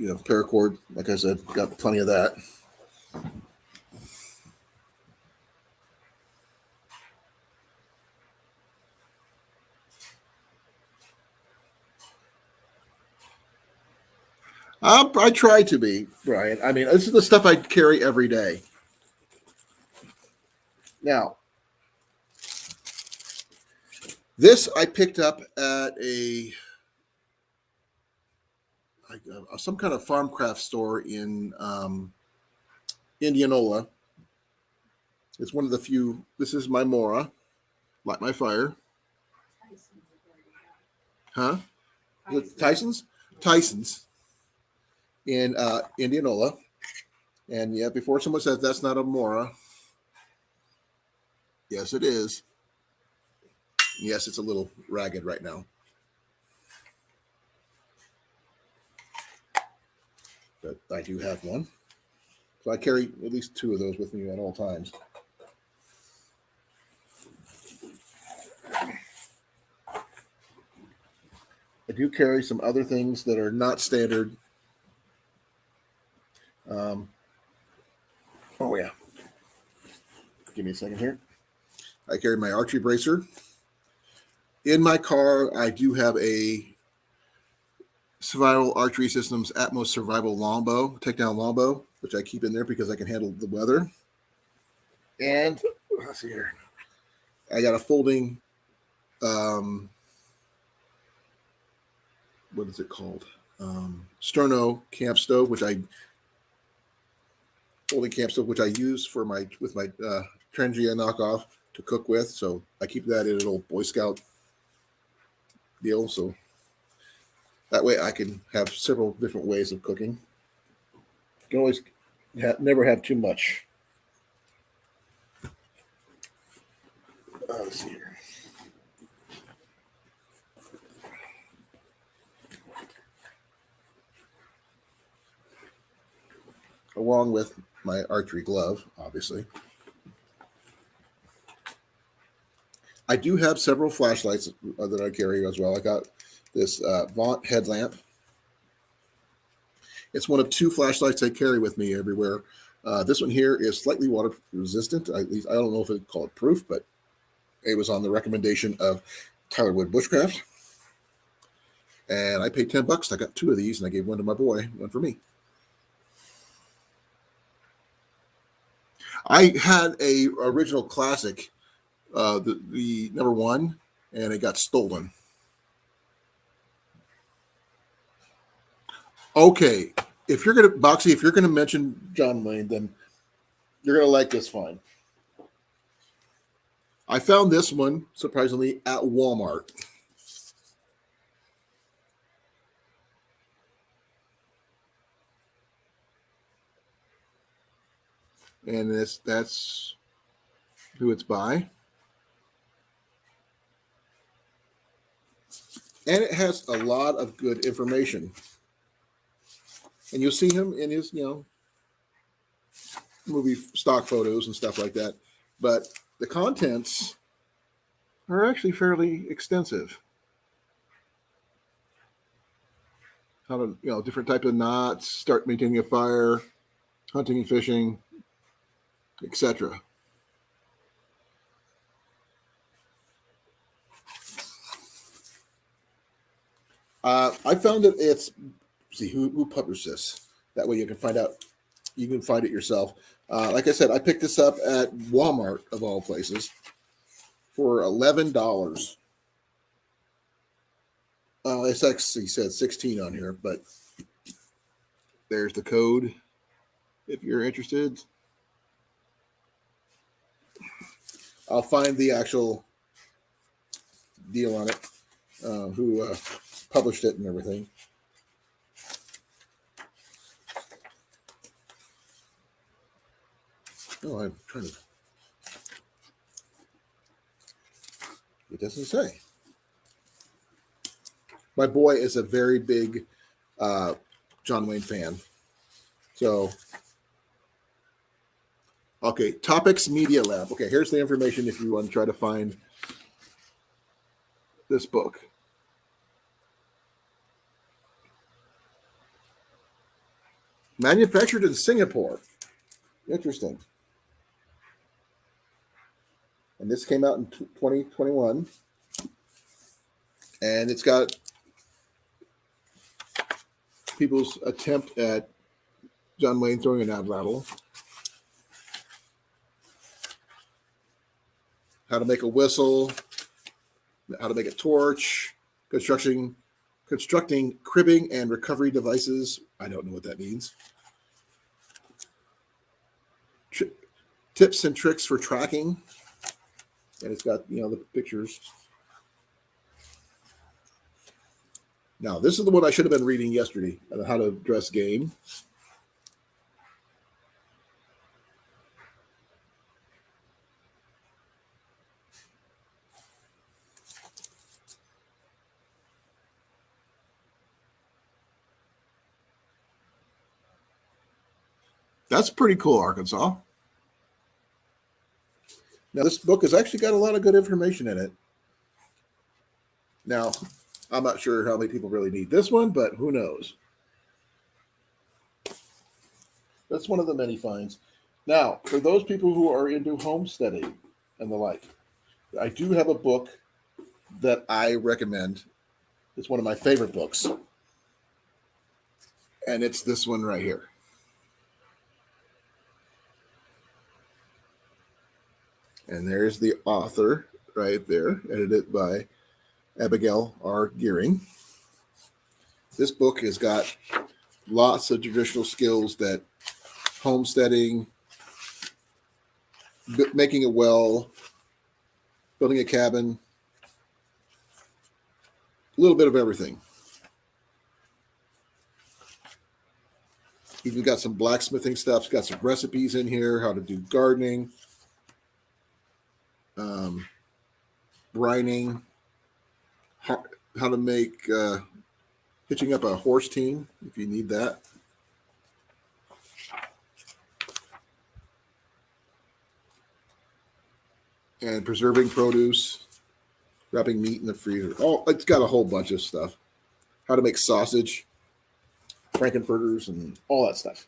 Paracord, like I said, got plenty of that. I try to be, Brian. I mean, this is the stuff I carry every day. Now, this I picked up at some kind of farm craft store in Indianola. It's one of the few. This is my Mora, light my fire. Huh? Tyson's? Tyson's in Indianola. And yeah, before someone says that's not a Mora, yes, it is. Yes, it's a little ragged right now. But I do have one. So I carry at least two of those with me at all times. I do carry some other things that are not standard. Oh, yeah. Give me a second here. I carry my archery bracer. In my car, I do have a Survival Archery Systems Atmos Survival Longbow, takedown longbow, which I keep in there because I can handle the weather. And let's see here. I got a folding, what is it called? Sterno camp stove, folding camp stove, which I use with my Trengia knockoff to cook with. So I keep that in an old Boy Scout deal. So that way I can have several different ways of cooking. You can always never have too much. Let's see here. Along with my archery glove, obviously. I do have several flashlights that I carry as well. I got this Vaunt headlamp. It's one of two flashlights I carry with me everywhere. This one here is slightly water resistant. At least I don't know if it's called proof, but it was on the recommendation of Tyler Wood Bushcraft. And I paid $10. I got two of these, and I gave one to my boy, one for me. I had a original classic, the number one, and it got stolen. Okay, if you're gonna mention John Wayne, then you're gonna like this find. I found this one surprisingly at Walmart. And that's who it's by. And it has a lot of good information. And you'll see him in his, movie stock photos and stuff like that. But the contents are actually fairly extensive. How to, different types of knots, start maintaining a fire, hunting and fishing, etc. I found that it's, see who published this. That way you can find out. You can find it yourself. Like I said, I picked this up at Walmart of all places for $11. It's actually said 16 on here, but there's the code if you're interested. I'll find the actual deal on it, who published it and everything. Oh, I'm trying to. It doesn't say. My boy is a very big John Wayne fan. So Okay, Topics Media Lab. Okay, here's the information if you want to try to find this book. Manufactured in Singapore. Interesting. And this came out in 2021. And it's got people's attempt at John Wayne throwing an ad rattle. How to make a whistle. How to make a torch. Constructing cribbing and recovery devices. I don't know what that means. Tips and tricks for tracking. And it's got, the pictures. Now, this is the one I should have been reading yesterday, how to dress game. That's pretty cool, Arkansas. Now, this book has actually got a lot of good information in it. Now, I'm not sure how many people really need this one, but who knows? That's one of the many finds. Now, for those people who are into homesteading and the like, I do have a book that I recommend. It's one of my favorite books. And it's this one right here. And there's the author right there, edited by Abigail R. Gearing. This book has got lots of traditional skills that homesteading, making a well, building a cabin, a little bit of everything. Even got some blacksmithing stuff. It's got some recipes in here, how to do gardening, brining, how to make hitching up a horse team if you need that. And preserving produce, wrapping meat in the freezer. Oh, it's got a whole bunch of stuff. How to make sausage, frankenfurters, and all that stuff.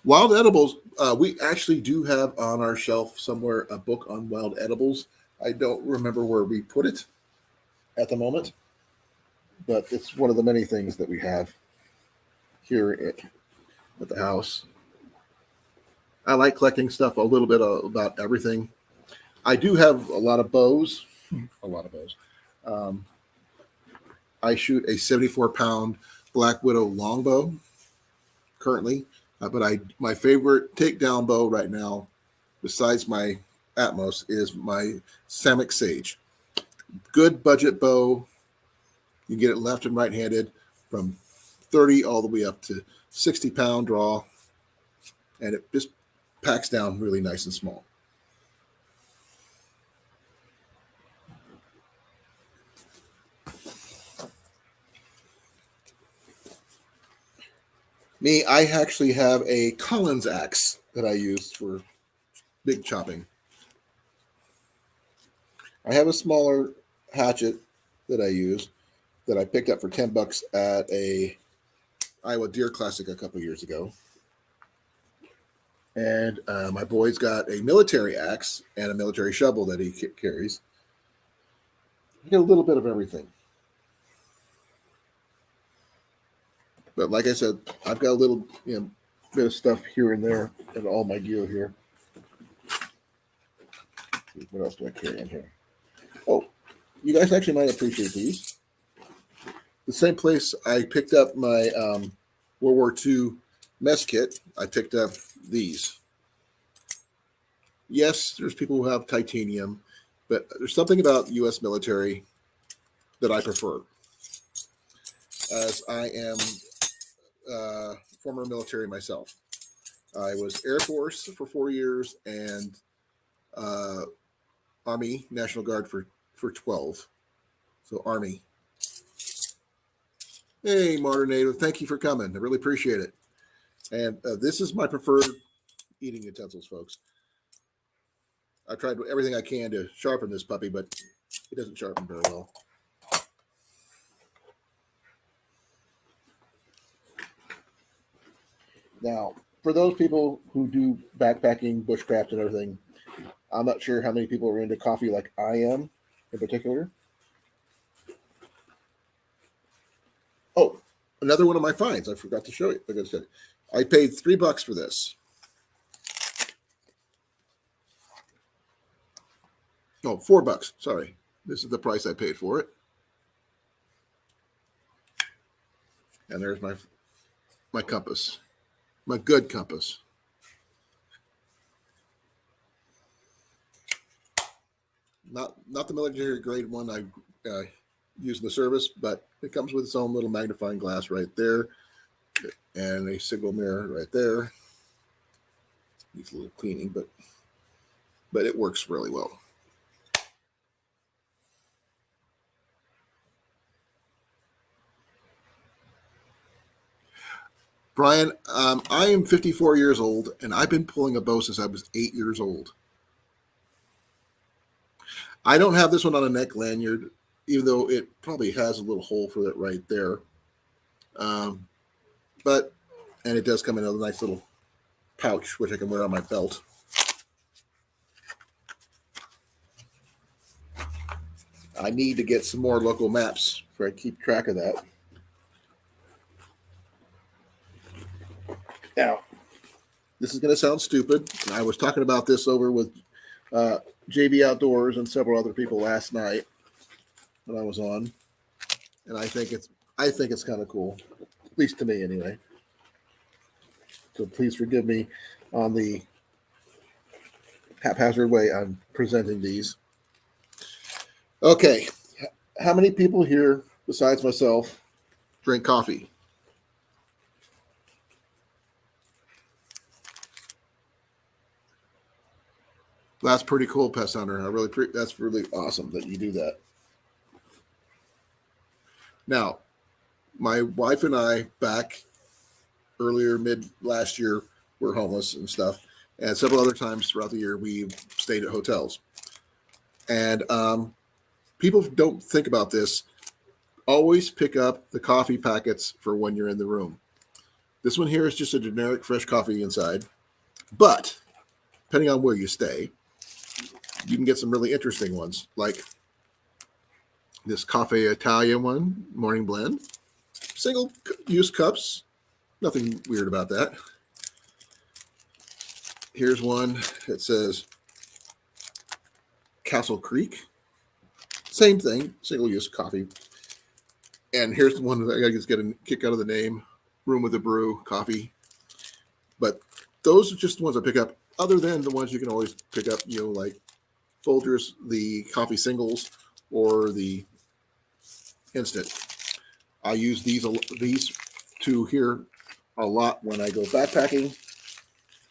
Wild edibles, we actually do have on our shelf somewhere a book on wild edibles. I don't remember where we put it at the moment, but it's one of the many things that we have here at the house. I like collecting stuff a little bit about everything. I do have a lot of bows. I shoot a 74-pound Black Widow longbow currently, but my favorite takedown bow right now, besides my Atmos, is my Samick Sage. Good budget bow. You can get it left and right-handed from 30 all the way up to 60-pound draw, and it just packs down really nice and small. Me, I actually have a Collins axe that I use for big chopping. I have a smaller hatchet that I use that I picked up for $10 at a Iowa Deer Classic a couple years ago. And my boy's got a military axe and a military shovel that he carries. I get a little bit of everything. But like I said, I've got a little bit of stuff here and there and all my gear here. What else do I carry in here? Oh, you guys actually might appreciate these. The same place I picked up my World War II mess kit, I picked up these. Yes, there's people who have titanium, but there's something about the U.S. military that I prefer, as I am former military myself. I was Air Force for 4 years and Army National Guard for 12. So Army. Hey, Modern Native, thank you for coming. I really appreciate it. And this is my preferred eating utensils, folks. I tried everything I can to sharpen this puppy, but it doesn't sharpen very well. Now, for those people who do backpacking, bushcraft, and everything, I'm not sure how many people are into coffee like I am in particular. Oh, another one of my finds. I forgot to show you. Like I said, I paid $3 for this. No, $4. Sorry. This is the price I paid for it. And there's my compass, my good compass. Not the military grade one I use in the service, but it comes with its own little magnifying glass right there, and a signal mirror right there. Needs a little cleaning, but it works really well. Brian, I am 54 years old, and I've been pulling a bow since I was 8 years old. I don't have this one on a neck lanyard, even though it probably has a little hole for it right there. And it does come in a nice little pouch, which I can wear on my belt. I need to get some more local maps so I keep track of that. Now, this is going to sound stupid. I was talking about this over with JV Outdoors and several other people last night when I was on, and I think it's kind of cool, at least to me anyway. So please forgive me on the haphazard way I'm presenting these. Okay, how many people here, besides myself, drink coffee? That's pretty cool, Pest Hunter. That's really awesome that you do that. Now, my wife and I, back earlier, mid last year, were homeless and stuff, and several other times throughout the year we stayed at hotels. And people don't think about this. Always pick up the coffee packets for when you're in the room. This one here is just a generic fresh coffee inside, but depending on where you stay, you can get some really interesting ones, like this Cafe Italia one, morning blend, single use cups, nothing weird about that. Here's one that says Castle Creek, same thing, single use coffee. And here's the one that I just get a kick out of the name, Room with a Brew coffee. But those are just the ones I pick up, other than the ones you can always pick up, like Folgers, the coffee singles, or the instant. I use these two here a lot when I go backpacking,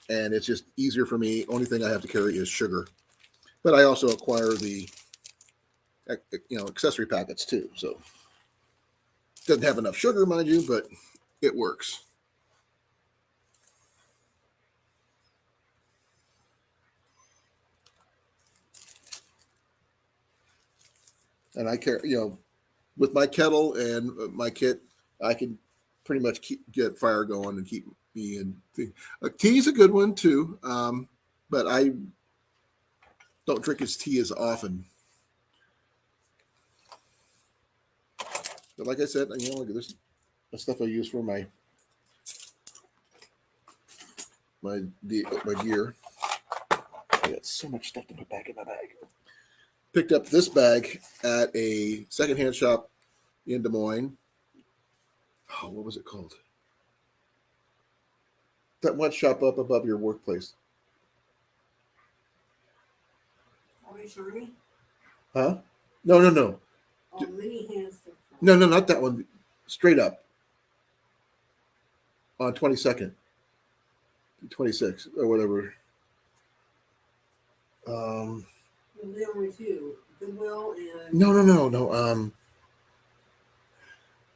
and it's just easier for me. Only thing I have to carry is sugar, but I also acquire the accessory packets too. So it doesn't have enough sugar, mind you, but it works. And I carry, with my kettle and my kit, I can pretty much get fire going and keep me in. Tea is a good one too, but I don't drink his tea as often. But like I said, this stuff I use for my gear. I got so much stuff to put back in my bag. Picked up this bag at a secondhand shop in Des Moines. Oh, what was it called? That one shop up above your workplace. Huh? No. Oh, Mini Hands. No, not that one. Straight up. On 22nd. 26 or whatever. There were two. Goodwill and... No.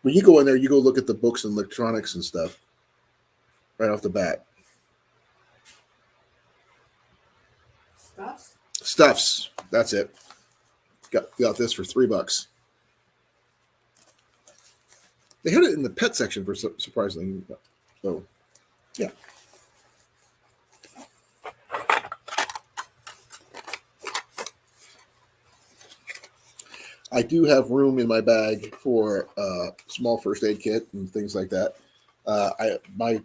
when you go in there, you go look at the books and electronics and stuff right off the bat. Stuffs? Stuffs. That's it. Got this for $3. They had it in the pet section for surprisingly. So, yeah. I do have room in my bag for a small first aid kit and things like that. My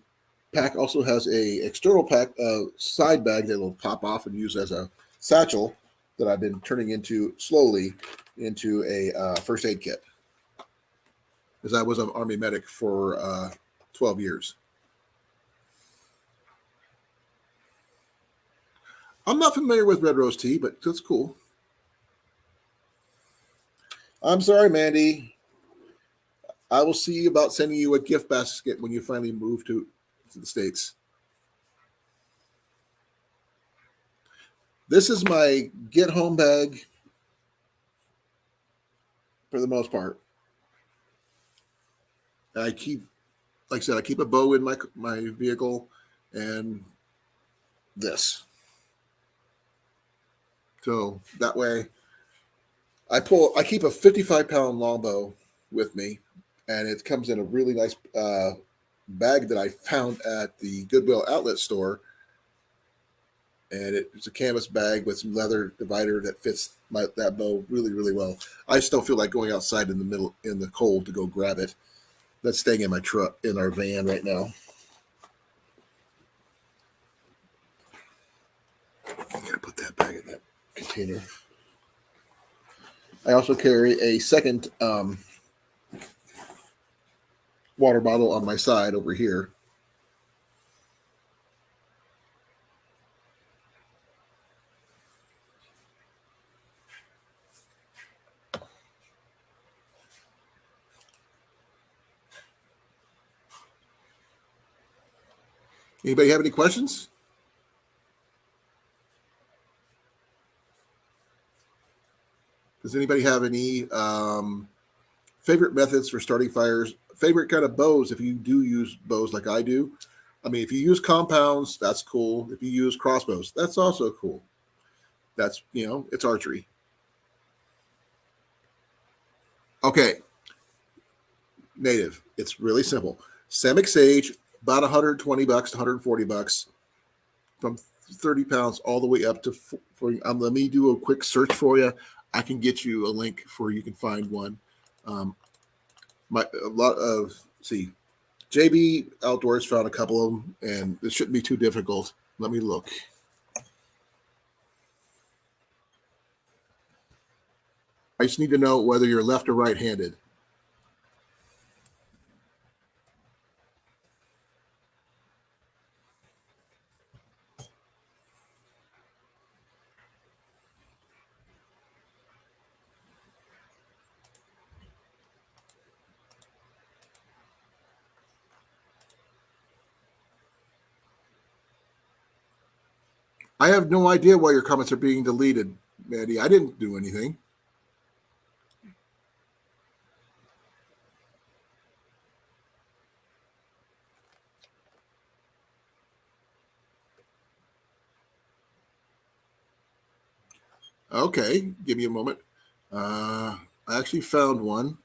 pack also has a external pack side bag that will pop off and use as a satchel that I've been turning into slowly into a first aid kit, because I was an Army medic for 12 years. I'm not familiar with red rose tea, but that's cool. I'm sorry, Mandy. I will see about sending you a gift basket when you finally move to the States. This is my get home bag for the most part. I keep, like I said, I keep a bow in my vehicle and this. So that way I keep a 55-pound longbow with me, and it comes in a really nice bag that I found at the Goodwill outlet store. And it's a canvas bag with some leather divider that fits that bow really, really well. I just don't feel like going outside in the cold to go grab it. That's staying in my truck, in our van right now. I'm gonna put that bag in that container. I also carry a second water bottle on my side over here. Anybody have any questions? Does anybody have any favorite methods for starting fires? Favorite kind of bows, if you do use bows like I do? I mean, if you use compounds, that's cool. If you use crossbows, that's also cool. That's, it's archery. Okay. Native. It's really simple. Semic sage, about $120 to $140, from 30 pounds all the way up to let me do a quick search for you. I can get you a link for you can find one. JB Outdoors found a couple of them, and it shouldn't be too difficult. Let me look. I just need to know whether you're left or right-handed. I have no idea why your comments are being deleted, Mandy. I didn't do anything. Okay, give me a moment. I actually found one.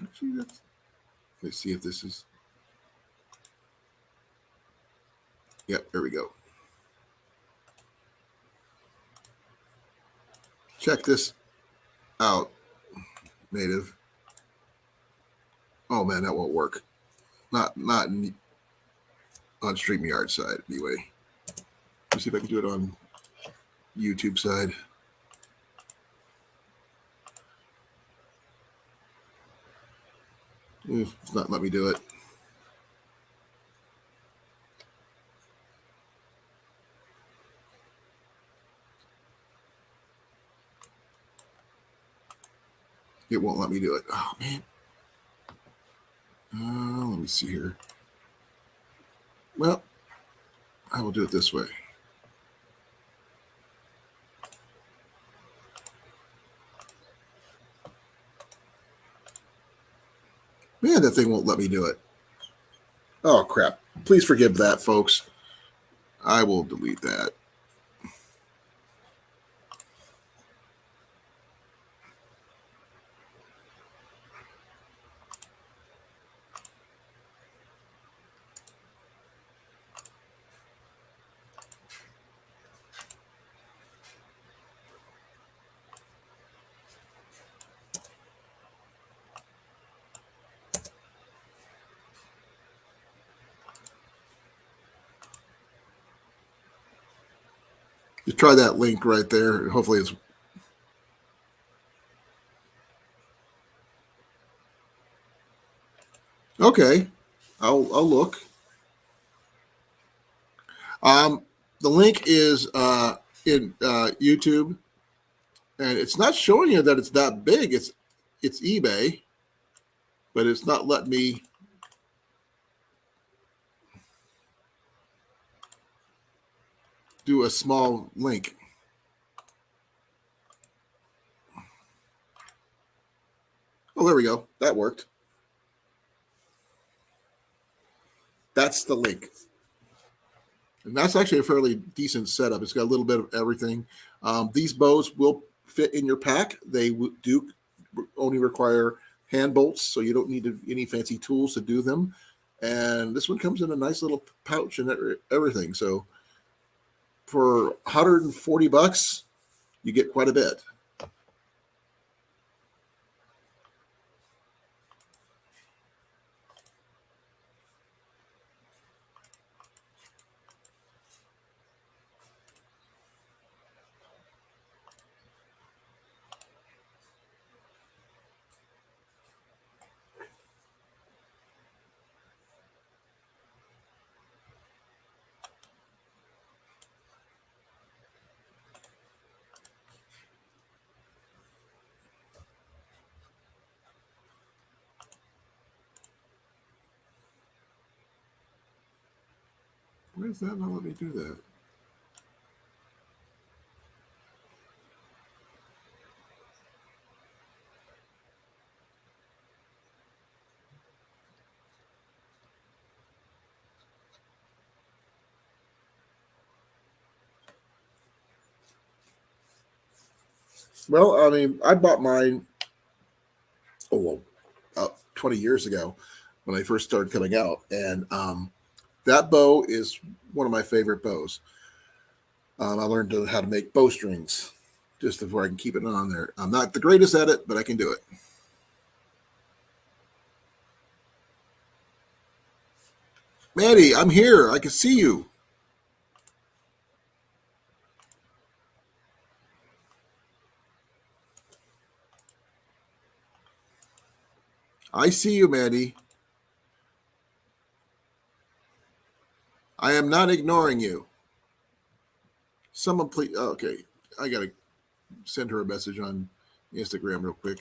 Actually, let's see if this is. Yep, there we go. Check this out, Native. Oh man, that won't work. Not on StreamYard side anyway. Let's see if I can do it on YouTube side. It's not let me do it. It won't let me do it. Oh man. Let me see here. Well, I will do it this way. Man, that thing won't let me do it. Oh, crap. Please forgive that, folks. I will delete that. You try that link right there. Hopefully it's okay. I'll look. The link is in YouTube, and it's not showing you that it's that big. It's eBay, but it's not letting me do a small link. Oh, there we go. That worked. That's the link. And that's actually a fairly decent setup. It's got a little bit of everything. These bows will fit in your pack. They do only require hand bolts, so you don't need any fancy tools to do them. And this one comes in a nice little pouch and everything. So for $140, you get quite a bit. Why does that not let me do that? Well, I mean, I bought mine, 20 years ago when I first started coming out. And that bow is one of my favorite bows. I learned how to make bowstrings just before I can keep it on there. I'm not the greatest at it, but I can do it. Maddie, I'm here. I can see you. I see you, Maddie. I am not ignoring you. Someone please. Oh, okay. I got to send her a message on Instagram real quick.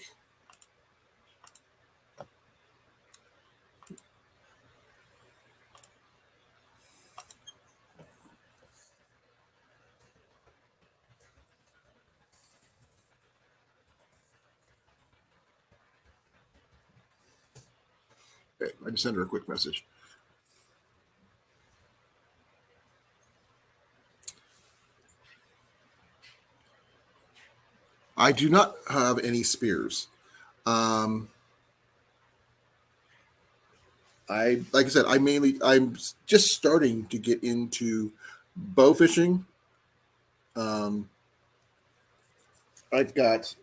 Okay, I just sent her a quick message. I do not have any spears. Um, like I said, I'm just starting to get into bow fishing. Um, I've got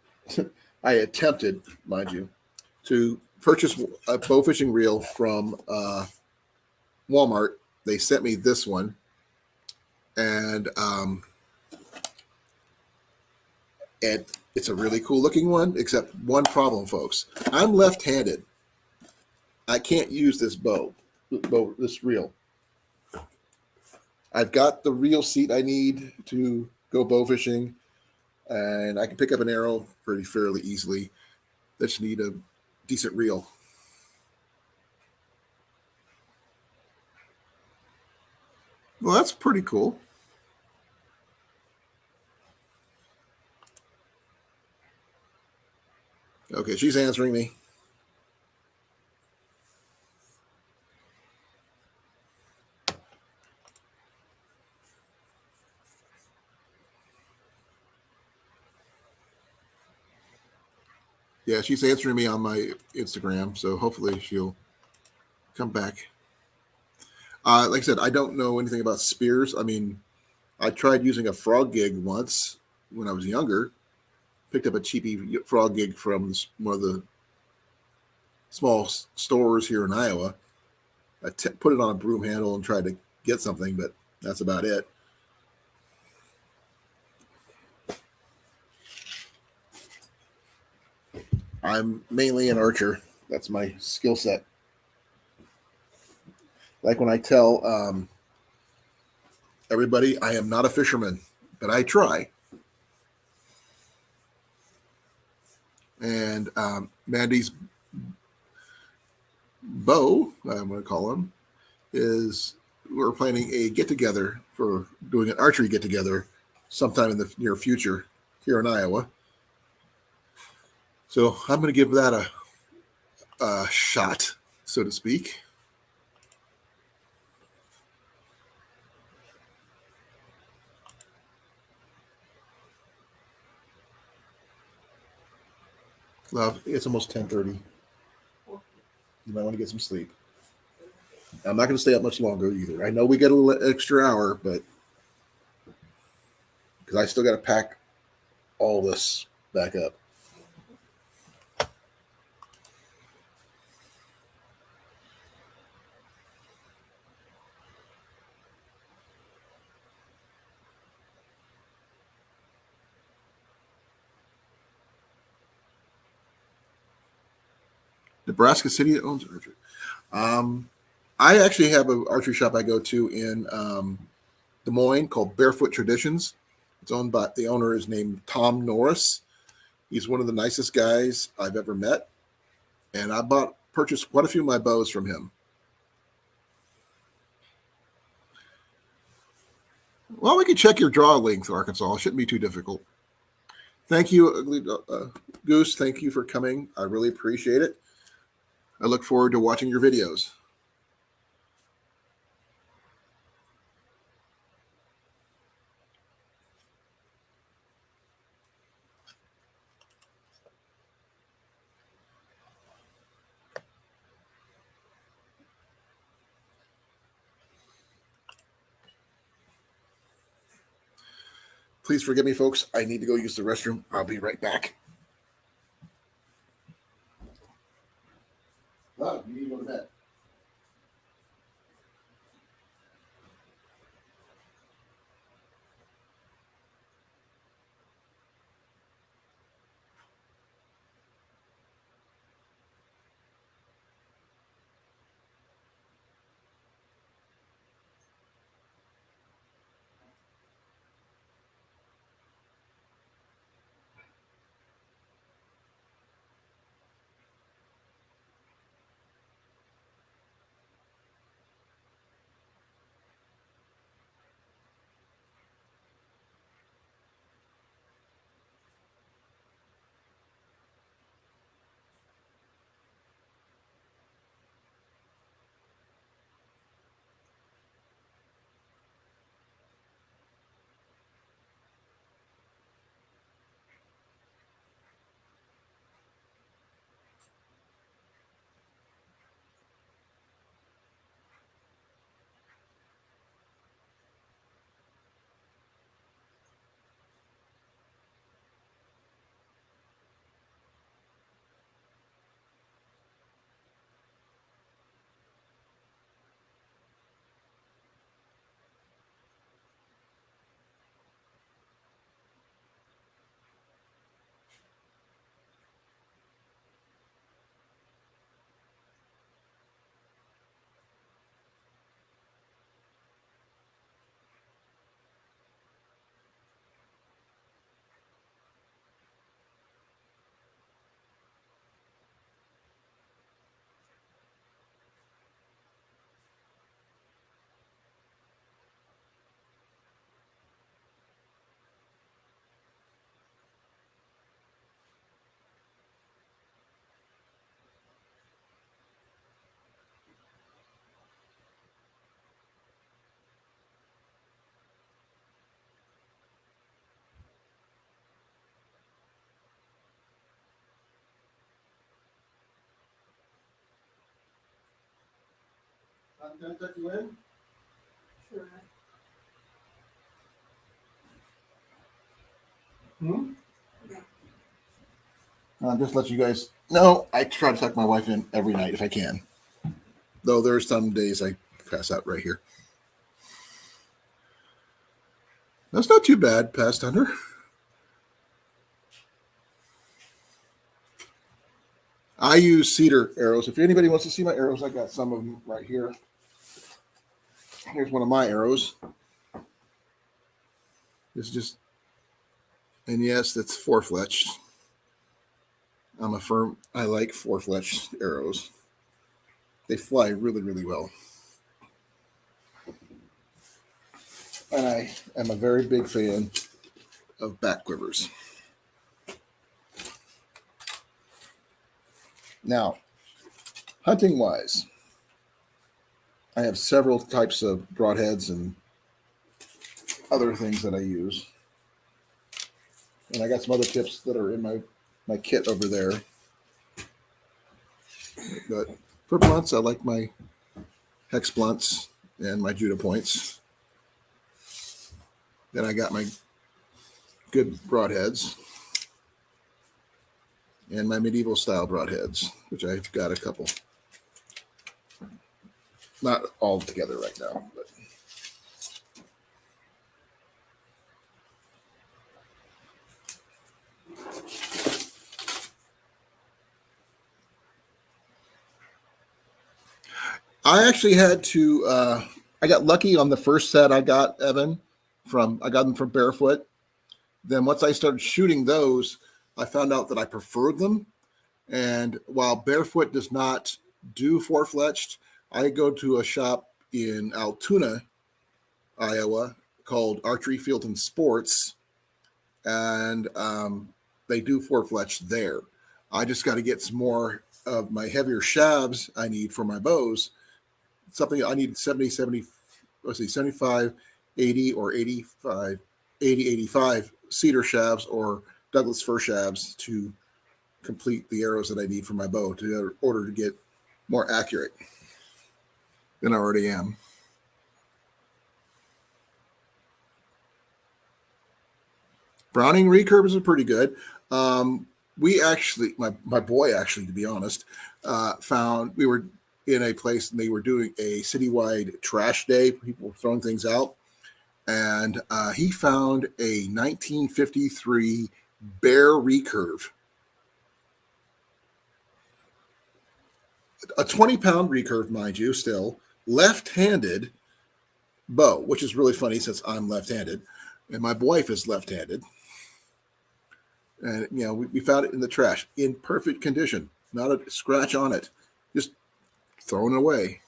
I attempted, mind you, to purchase a bow fishing reel from Walmart. They sent me this one, and and it's a really cool looking one. Except one problem, folks. I'm left-handed. I can't use this reel. I've got the reel seat I need to go bow fishing, and I can pick up an arrow pretty fairly easily. I just need a decent reel. Well, that's pretty cool. Okay, she's answering me. Yeah, she's answering me on my Instagram, so hopefully she'll come back. Like I said, I don't know anything about spears. I mean, I tried using a frog gig once when I was younger. Picked up a cheapy frog gig from one of the small stores here in Iowa. Put it on a broom handle and tried to get something, but that's about it. I'm mainly an archer. That's my skill set. Like when I tell everybody, I am not a fisherman, but I try. And Mandy's beau, I'm going to call him, is we're planning a get together for doing an archery get together sometime in the near future here in Iowa. So I'm going to give that a shot, so to speak. Love, it's almost 10:30. You might want to get some sleep. I'm not going to stay up much longer either. I know we get a little extra hour, but because I still got to pack all this back up. Nebraska City owns archery. I actually have an archery shop I go to in Des Moines called Barefoot Traditions. It's owned by the owner is named Tom Norris. He's one of the nicest guys I've ever met, and I purchased quite a few of my bows from him. Well, we can check your draw length, Arkansas. It shouldn't be too difficult. Thank you, Goose. Thank you for coming. I really appreciate it. I look forward to watching your videos. Please forgive me, folks. I need to go use the restroom. I'll be right back. Oh, you need to go to bed. Can I tuck you in? Sure. Just let you guys know, I try to tuck my wife in every night if I can. Though there's some days I pass out right here. That's not too bad, past Hunter. I use cedar arrows. If anybody wants to see my arrows, I got some of them right here. Here's one of my arrows. It's just, and yes, that's four-fletched. I like four-fletched arrows. They fly really, really well. And I am a very big fan of back quivers. Now, hunting wise, I have several types of broadheads and other things that I use. And I got some other tips that are in my kit over there. But for blunts, I like my hex blunts and my Judah points. Then I got my good broadheads and my medieval style broadheads, which I've got a couple. Not all together right now, but I actually had to. I got lucky on the first set I got, Evan. I got them from Barefoot. Then once I started shooting those, I found out that I preferred them. And while Barefoot does not do four-fletched, I go to a shop in Altoona, Iowa, called Archery Field and Sports, and they do four-fletched there. I just got to get some more of my heavier shabs I need for my bows. Something I need 75, 80, or 85, 80, 85 cedar shabs or Douglas fir shabs to complete the arrows that I need for my bow in order to get more accurate than I already am. Browning recurves are pretty good. We actually, my boy actually, to be honest, we were in a place and they were doing a citywide trash day. People were throwing things out. And he found a 1953 Bear recurve. A 20-pound recurve, mind you, still left-handed bow, which is really funny since I'm left-handed and my wife is left-handed. And, we found it in the trash in perfect condition, not a scratch on it, just thrown away.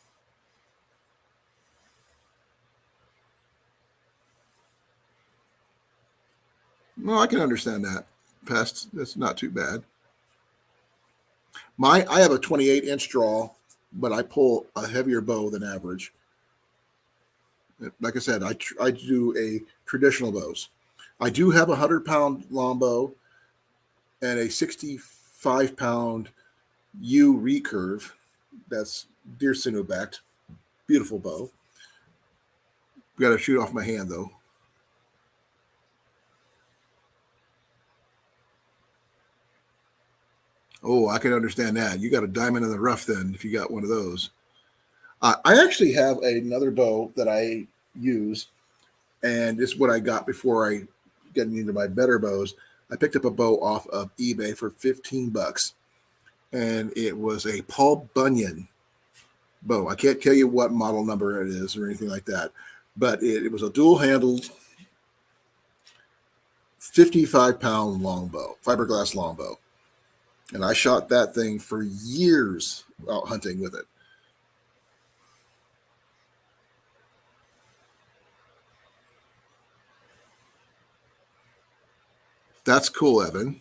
No, I can understand that. That's not too bad. I have a 28-inch draw, but I pull a heavier bow than average. Like I said, I do a traditional bows. I do have a 100-pound longbow and a 65-pound U recurve. That's deer sinew backed. Beautiful bow. Got to shoot off my hand though. Oh, I can understand that. You got a diamond in the rough then if you got one of those. I actually have another bow that I use, and this is what I got before I get into my better bows. I picked up a bow off of eBay for $15, and it was a Paul Bunyan bow. I can't tell you what model number it is or anything like that, but it was a dual-handled 55-pound longbow, fiberglass longbow. And I shot that thing for years out hunting with it. That's cool, Evan.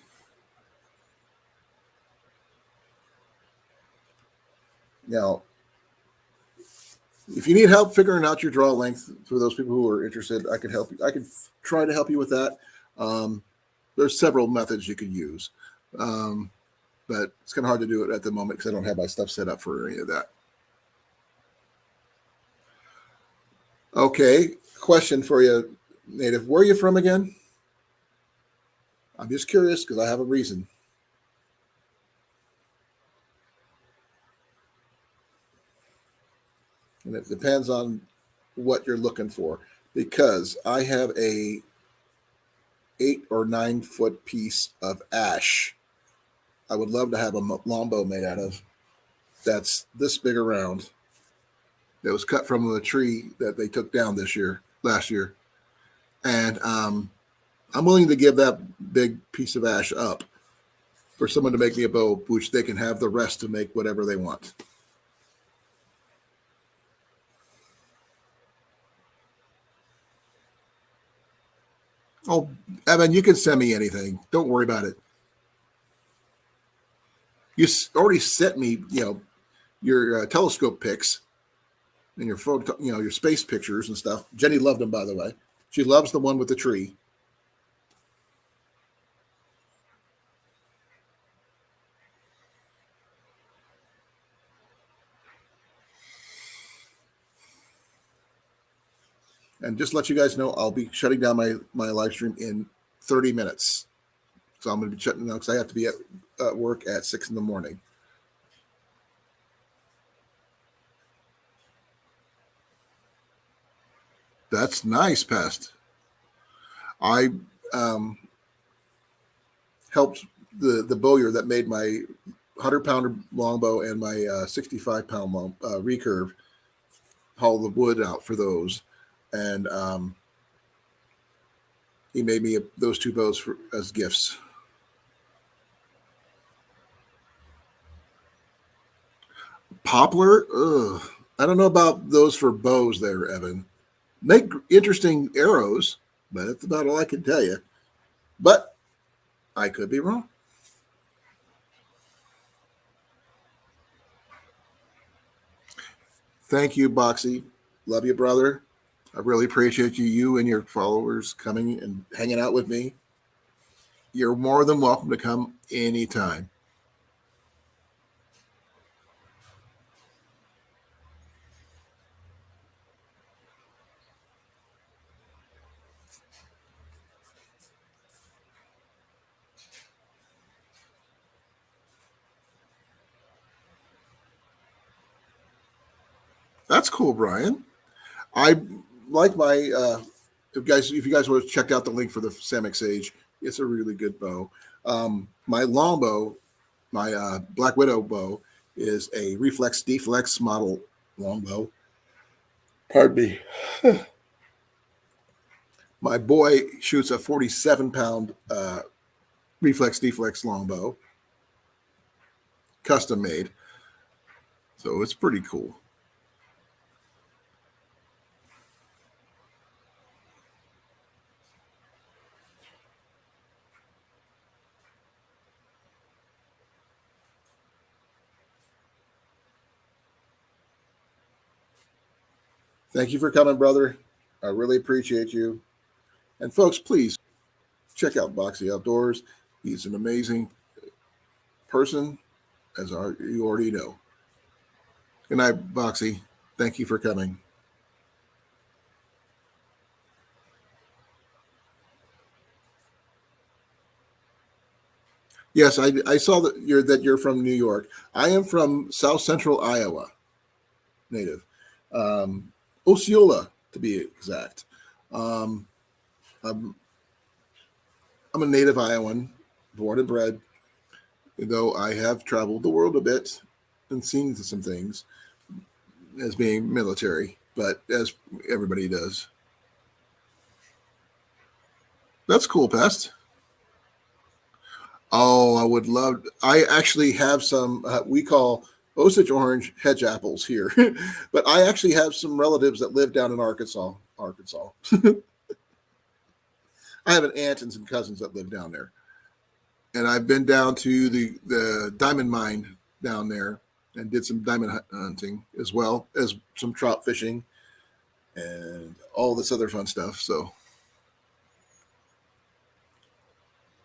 Now, if you need help figuring out your draw length for those people who are interested, I can help you. I can try to help you with that. There's several methods you could use. But it's kind of hard to do it at the moment because I don't have my stuff set up for any of that. Okay, question for you, Native. Where are you from again? I'm just curious because I have a reason. And it depends on what you're looking for. Because I have a 8 or 9 foot piece of ash I would love to have a longbow made out of that's this big around. That was cut from a tree that they took down last year. And I'm willing to give that big piece of ash up for someone to make me a bow, which they can have the rest to make whatever they want. Oh, Evan, you can send me anything. Don't worry about it. You already sent me, your telescope pics and your photo, your space pictures and stuff. Jenny loved them, by the way. She loves the one with the tree. And just to let you guys know, I'll be shutting down my live stream in 30 minutes. So I'm going to be shutting down because I have to be at work at 6 in the morning. That's nice, Pest. I helped the bowyer that made my 100-pounder longbow and my 65-pound recurve haul the wood out for those. And he made me those 2 bows as gifts. Poplar? Ugh. I don't know about those for bows there, Evan. Make interesting arrows, but that's about all I can tell you. But I could be wrong. Thank you, Boxy. Love you, brother. I really appreciate you and your followers coming and hanging out with me. You're more than welcome to come anytime. That's cool, Brian. I like my if you guys want to check out the link for the Samick Sage, it's a really good bow. My longbow, my Black Widow bow, is a reflex deflex model longbow. Pardon me. My boy shoots a 47-pound reflex deflex longbow, custom made. So it's pretty cool. Thank you for coming, brother. I really appreciate you. And folks, please check out Boxy Outdoors. He's an amazing person, as you already know. Good night, Boxy. Thank you for coming. Yes, I saw that you're from New York. I am from South Central Iowa, native. Osceola, to be exact. Um, I'm, I'm a native Iowan, born and bred, though I have traveled the world a bit and seen some things as being military, but as everybody does. That's cool, Pest. Oh, I would love. I actually have some. We call Osage orange hedge apples here, but I actually have some relatives that live down in Arkansas. Arkansas. I have an aunt and some cousins that live down there, and I've been down to the diamond mine down there and did some diamond hunting as well as some trout fishing and all this other fun stuff. So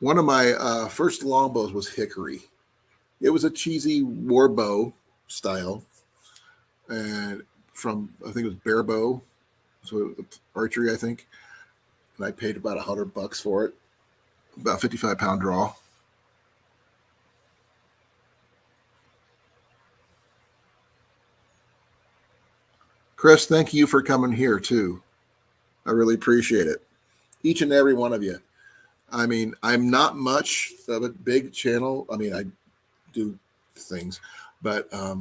one of my first longbows was hickory. It was a cheesy war bow style, and from I think it was bear bow, so archery, I think, and I paid about $100 for it, about 55-pound draw. Chris, thank you for coming here too. I really appreciate it. Each and every one of you. I mean, I'm not much of a big channel. I mean, I do things, but I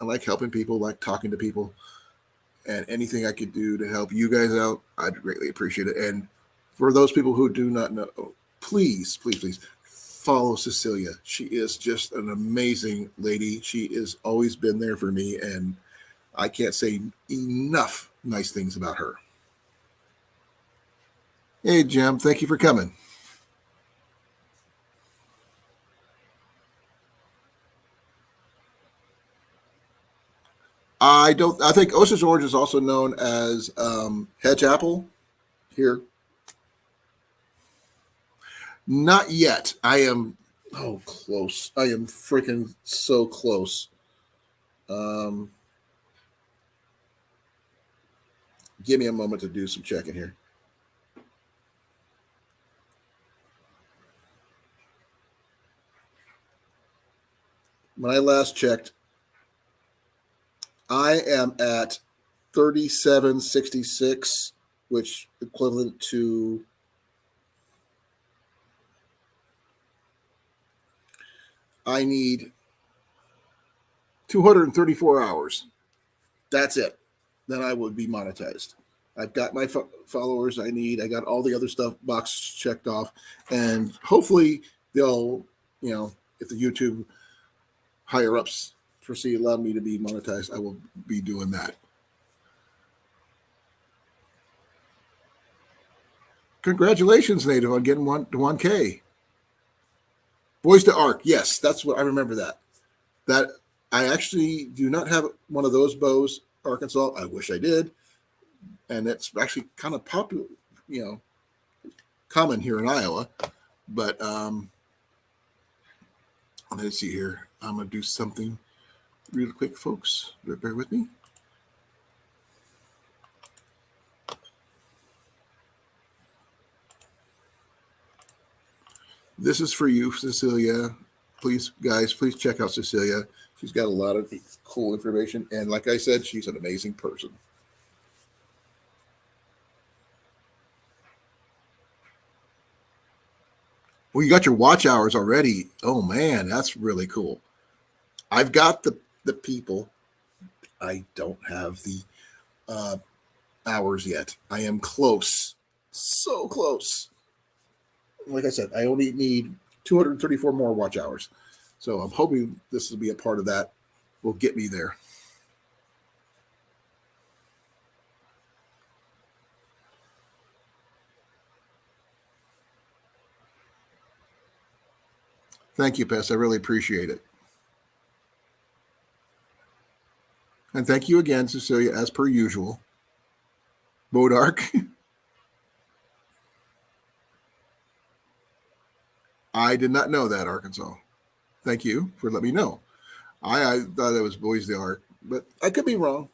like helping people, like talking to people, and anything I could do to help you guys out, I'd greatly appreciate it. And for those people who do not know, please, please, please follow Cecilia. She is just an amazing lady. She has always been there for me, and I can't say enough nice things about her. Hey, Jim, thank you for coming. I think Osage orange is also known as hedge apple here. Not yet. I am close. I am freaking so close. Um, Give me a moment to do some checking here. When I last checked, I am at 3766, which equivalent to I need 234 hours. That's it. Then I would be monetized. I've got my followers I need. I got all the other stuff box checked off, and hopefully they'll, if the YouTube higher ups foresee allow me to be monetized, I will be doing that. Congratulations, Native, on getting 1K. Boys to Arc, yes, that's what I remember. That I actually do not have one of those bows, Arkansas. I wish I did, and it's actually kind of popular, common here in Iowa. But let's see here. I'm gonna do something real quick, folks. Bear with me. This is for you, Cecilia. Please, guys, please check out Cecilia. She's got a lot of cool information, and like I said, she's an amazing person. Well, you got your watch hours already. Oh man, that's really cool. I've got the people. I don't have the hours yet. I am close, so close. Like I said, I only need 234 more watch hours. So I'm hoping this will be a part of that. Will get me there. Thank you, Pess. I really appreciate it. And thank you again, Cecilia, as per usual. Bodark. I did not know that, Arkansas. Thank you for letting me know. I thought it was Boys the Ark, but I could be wrong.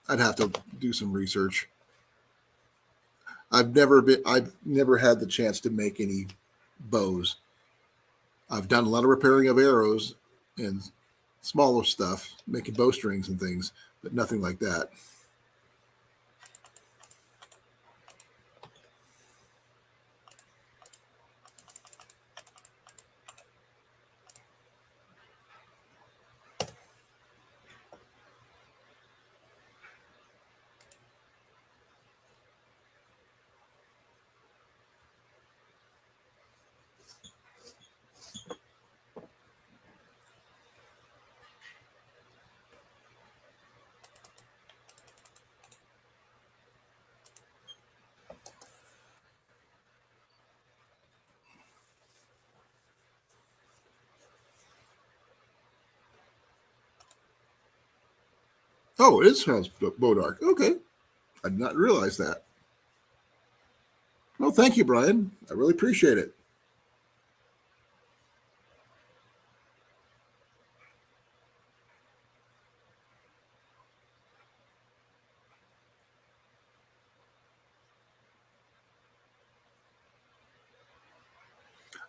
I'd have to do some research. I've never had the chance to make any bows. I've done a lot of repairing of arrows and smaller stuff, making bowstrings and things, but nothing like that. Oh, it is Bodark. Okay. I did not realize that. Well, thank you, Brian. I really appreciate it.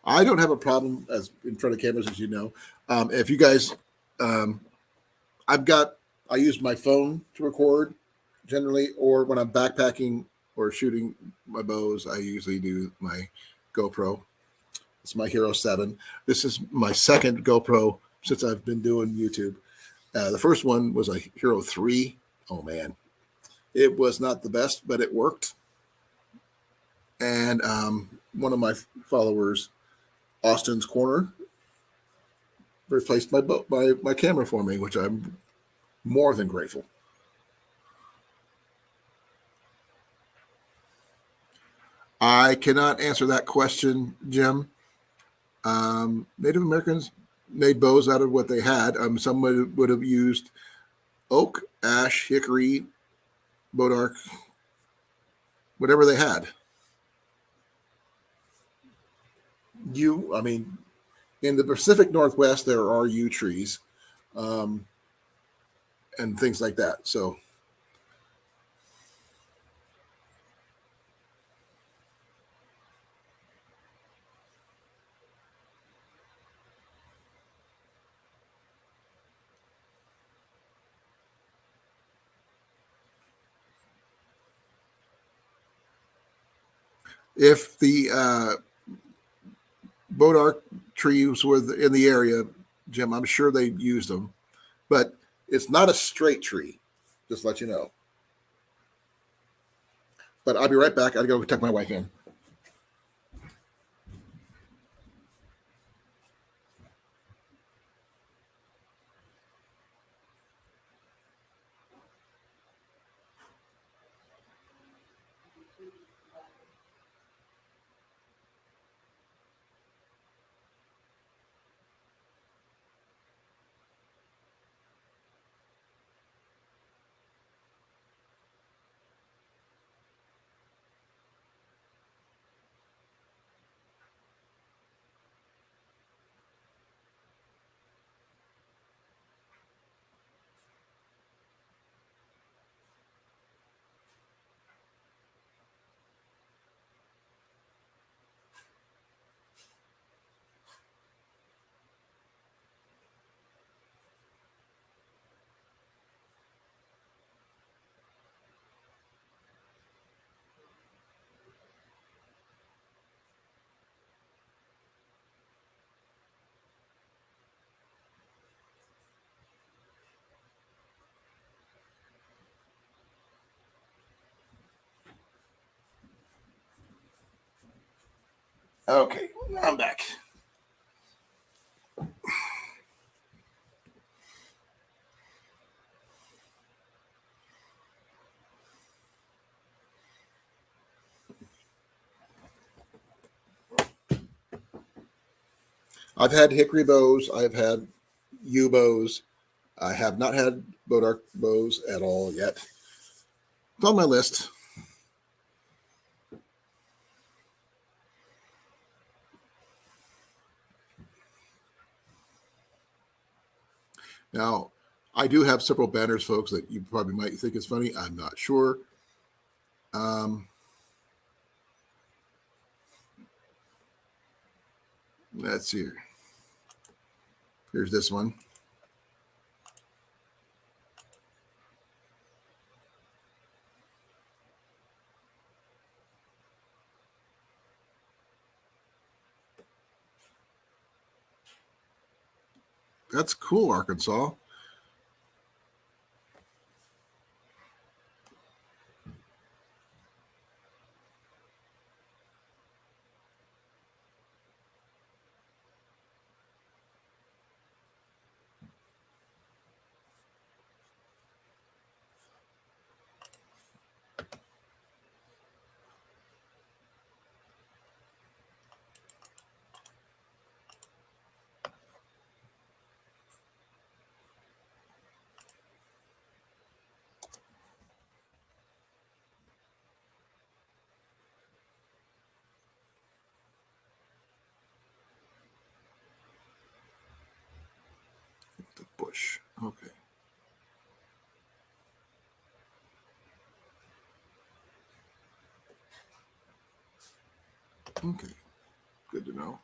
I don't have a problem as in front of cameras, as you know. If you guys, um, I use my phone to record generally, or when I'm backpacking or shooting my bows, I usually do my GoPro. It's my Hero 7. This is my second GoPro since I've been doing YouTube. The first one was a Hero 3. Oh man, it was not the best, but it worked. And one of my followers, Austin's Corner, replaced my camera for me, which I'm more than grateful. I cannot answer that question, Jim. Native Americans made bows out of what they had. Some would have used oak, ash, hickory, bodark, whatever they had. I mean, in the Pacific Northwest, there are yew trees um, and things like that. So, if the bodark trees were in the area, Jim, I'm sure they used them, but it's not a straight tree. Just to let you know. But I'll be right back. I gotta go tuck my wife in. Okay, I'm back. I've had hickory bows. I've had yew bows. I have not had bodark bows at all yet. It's on my list. Now, I do have several banners, folks, that you probably might think is funny. I'm not sure. Let's see. Here's this one. That's cool, Arkansas. The bush. Okay. Okay. Good to know.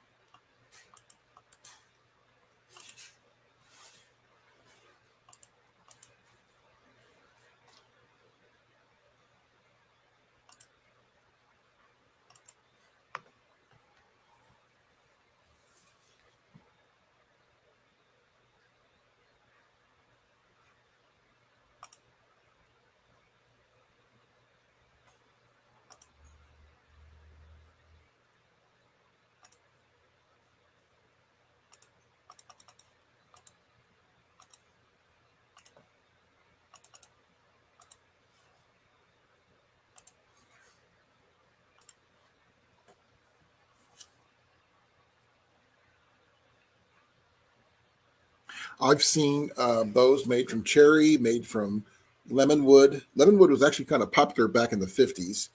I've seen bows made from cherry, made from lemon wood. Lemon wood was actually kind of popular back in the 50s.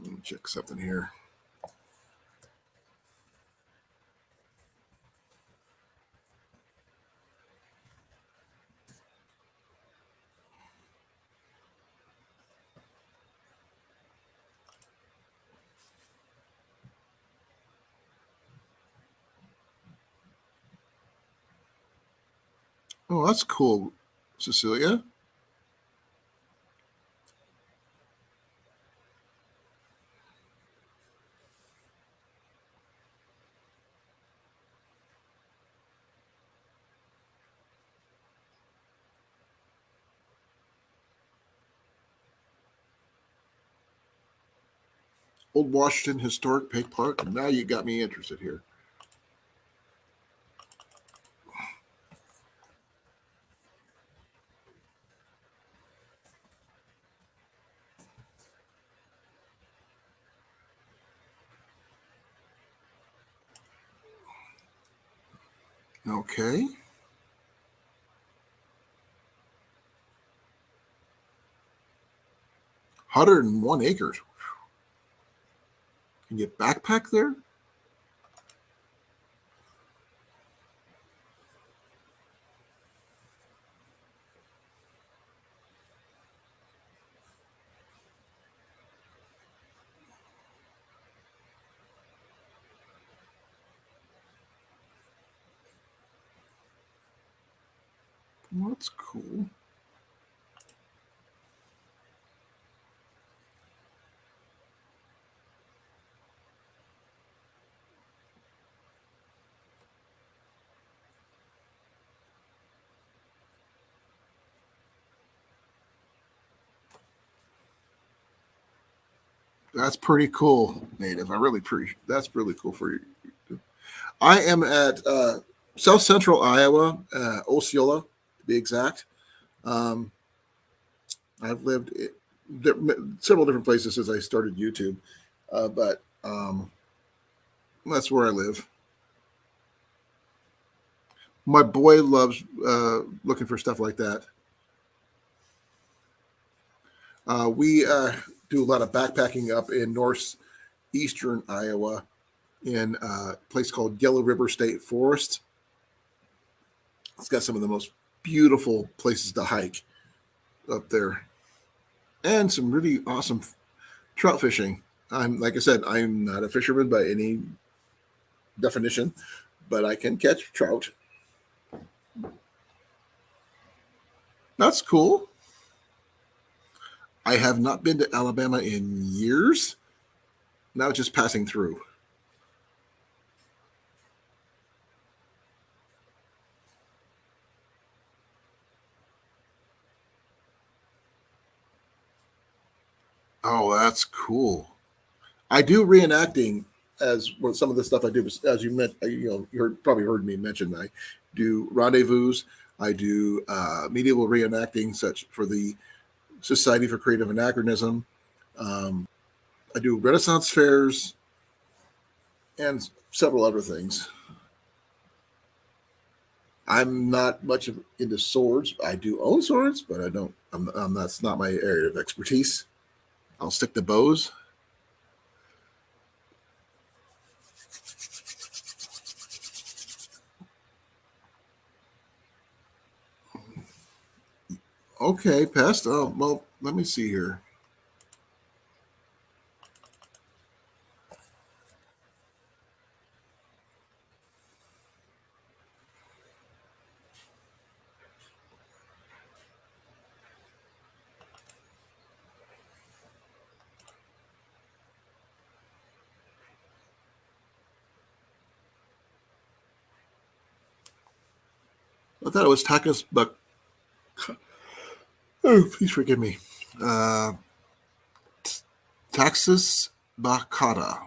Let me check something here. Oh, that's cool, Cecilia. Old Washington Historic Pig Park. Now you got me interested here. Okay. 101 acres. Can you backpack there? Well, that's cool. That's pretty cool, Native. I really appreciate. That's really cool for you. I am at South Central Iowa, Osceola, to be exact. Um, I've lived several different places since I started YouTube, but that's where I live. My boy loves looking for stuff like that. We do a lot of backpacking up in northeastern Iowa in a place called Yellow River State Forest. It's got some of the most beautiful places to hike up there, and some really awesome trout fishing. I'm like I said, I'm not a fisherman by any definition, but I can catch trout. That's cool. I have not been to Alabama in years. Now just passing through. Oh, that's cool. I do reenacting as well, some of the stuff I do. As you meant, probably heard me mention. I do rendezvous. I do medieval reenacting, such for the Society for Creative Anachronism. Um, I do Renaissance fairs and several other things. I'm not much into swords. I do own swords, but I don't. That's not my area of expertise. I'll stick to bows. Okay, pest. Oh well, let me see here. I thought it was tacos, but oh, please forgive me. Uh, Taxus bacata.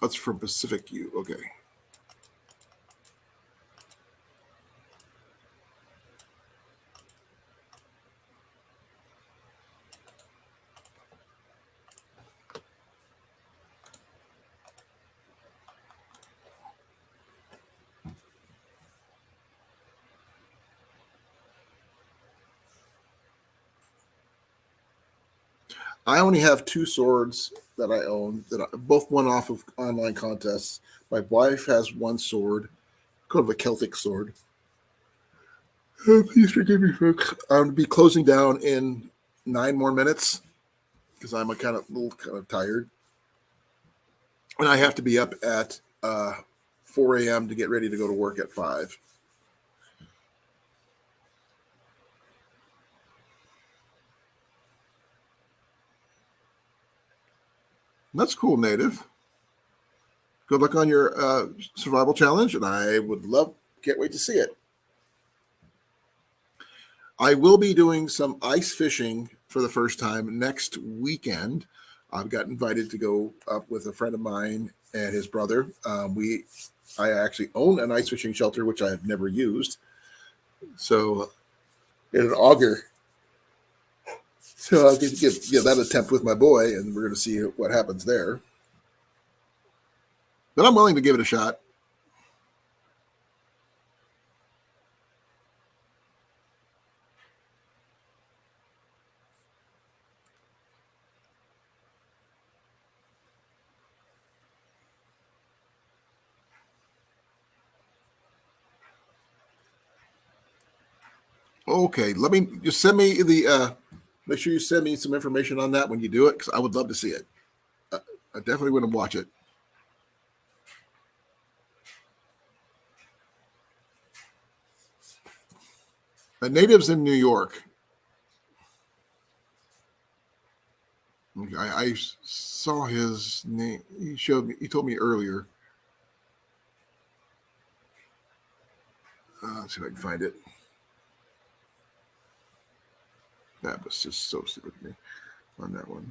That's from Pacific U. Okay. I only have two swords that I own that I both won off of online contests. My wife has one sword, kind of a Celtic sword. Please forgive me, folks. I'm going to be closing down in 9 more minutes because I'm a little tired, and I have to be up at 4 a.m. to get ready to go to work at 5. That's cool, Native. Good luck on your survival challenge, and I can't wait to see it. I will be doing some ice fishing for the first time next weekend. I've got invited to go up with a friend of mine and his brother. I actually own an ice fishing shelter, which I have never used. So, in an auger. So I'll give that attempt with my boy, and we're going to see what happens there. But I'm willing to give it a shot. Okay, let me just send me make sure you send me some information on that when you do it, because I would love to see it. I definitely want to watch it. The native's in New York. I saw his name. He told me earlier. Let's see if I can find it. That was just so stupid of me on that one.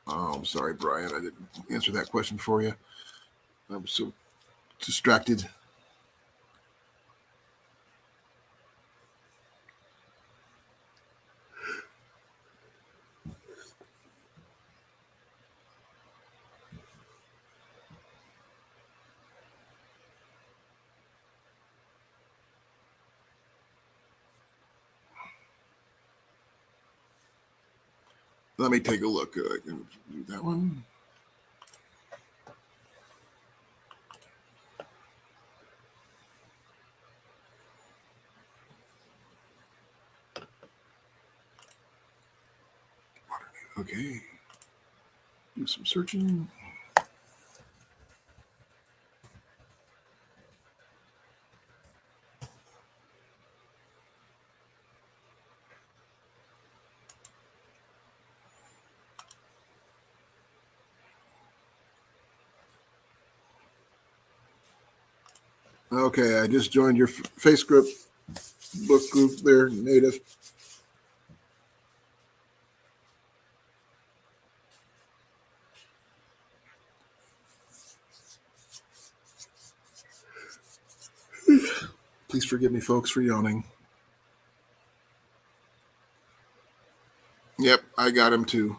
Oh, I'm sorry, Brian. I didn't answer that question for you. I was so distracted. Let me take a look. I can do that one. Okay. Do some searching. Okay, I just joined your Facebook book group there, Native. Please forgive me, folks, for yawning. Yep, I got him too.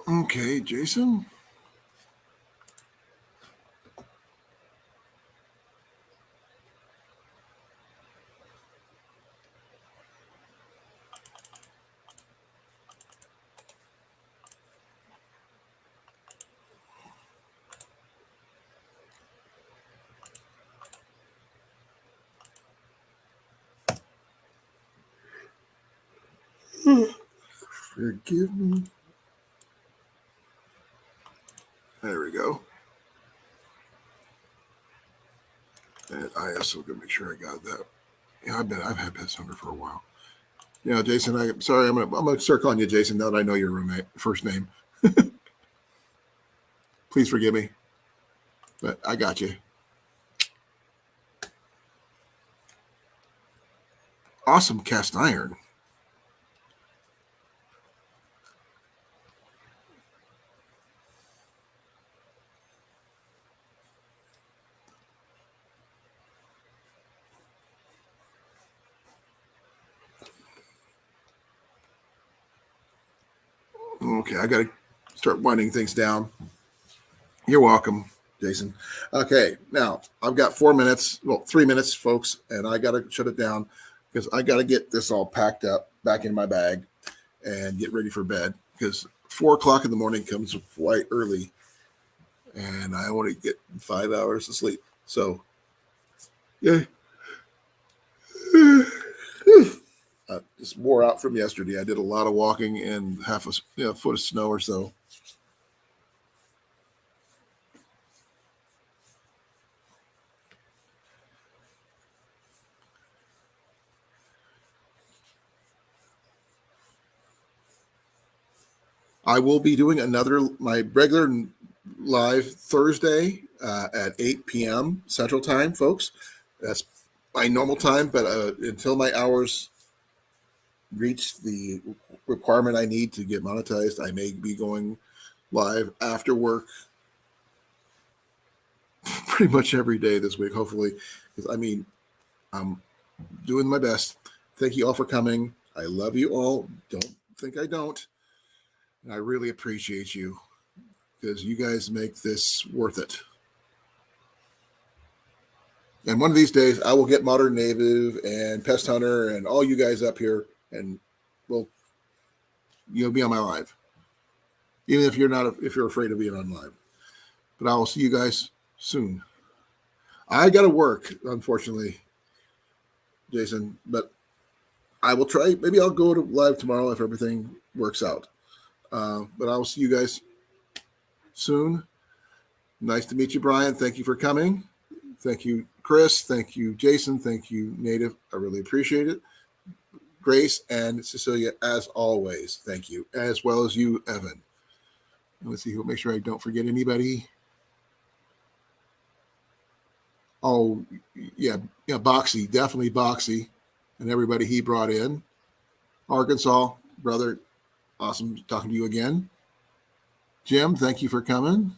Okay, Jason. Forgive me. There we go. And I also gonna make sure I got that. Yeah, I've had pest hunter for a while. Yeah, Jason. I'm sorry. I'm gonna start calling you Jason now that I know your roommate first name. Please forgive me, but I got you. Awesome cast iron. Okay, I got to start winding things down. You're welcome, Jason. Okay, now I've got 4 minutes, well, 3 minutes, folks, and I got to shut it down because I got to get this all packed up back in my bag and get ready for bed because 4 o'clock in the morning comes quite early and I want to get 5 hours of sleep. So, yeah. Just wore out from yesterday. I did a lot of walking and half a foot of snow or so. I will be doing my regular live Thursday at 8 p.m. Central Time, folks. That's my normal time, but until my hours reach the requirement I need to get monetized, I may be going live after work pretty much every day this week, hopefully. Because I'm doing my best. Thank you all for coming. I love you all. Don't think I don't. And I really appreciate you because you guys make this worth it. And one of these days, I will get Modern Native and Pest Hunter and all you guys up here, and you'll be on my live, even if you're afraid of being on live. But I will see you guys soon. I got to work, unfortunately, Jason, but I will try. Maybe I'll go to live tomorrow if everything works out. But I will see you guys soon. Nice to meet you, Brian. Thank you for coming. Thank you, Chris. Thank you, Jason. Thank you, Native. I really appreciate it. Grace and Cecilia, as always, thank you, as well as you, Evan. Let's see. Make sure I don't forget anybody. Oh, yeah, Boxy, definitely Boxy, and everybody he brought in. Arkansas, brother, awesome talking to you again. Jim, thank you for coming.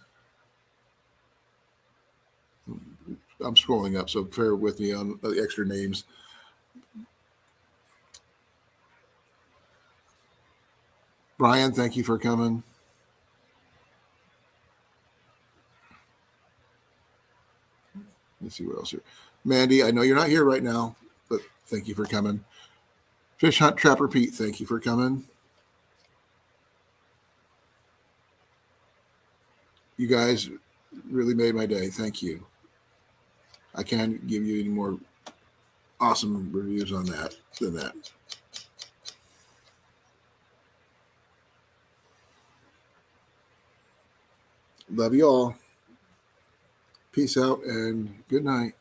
I'm scrolling up, so bear with me on the extra names. Brian, thank you for coming. Let's see what else here. Mandy, I know you're not here right now, but thank you for coming. Fish Hunt Trapper Pete, thank you for coming. You guys really made my day. Thank you. I can't give you any more awesome reviews on that than that. Love you all. Peace out and good night.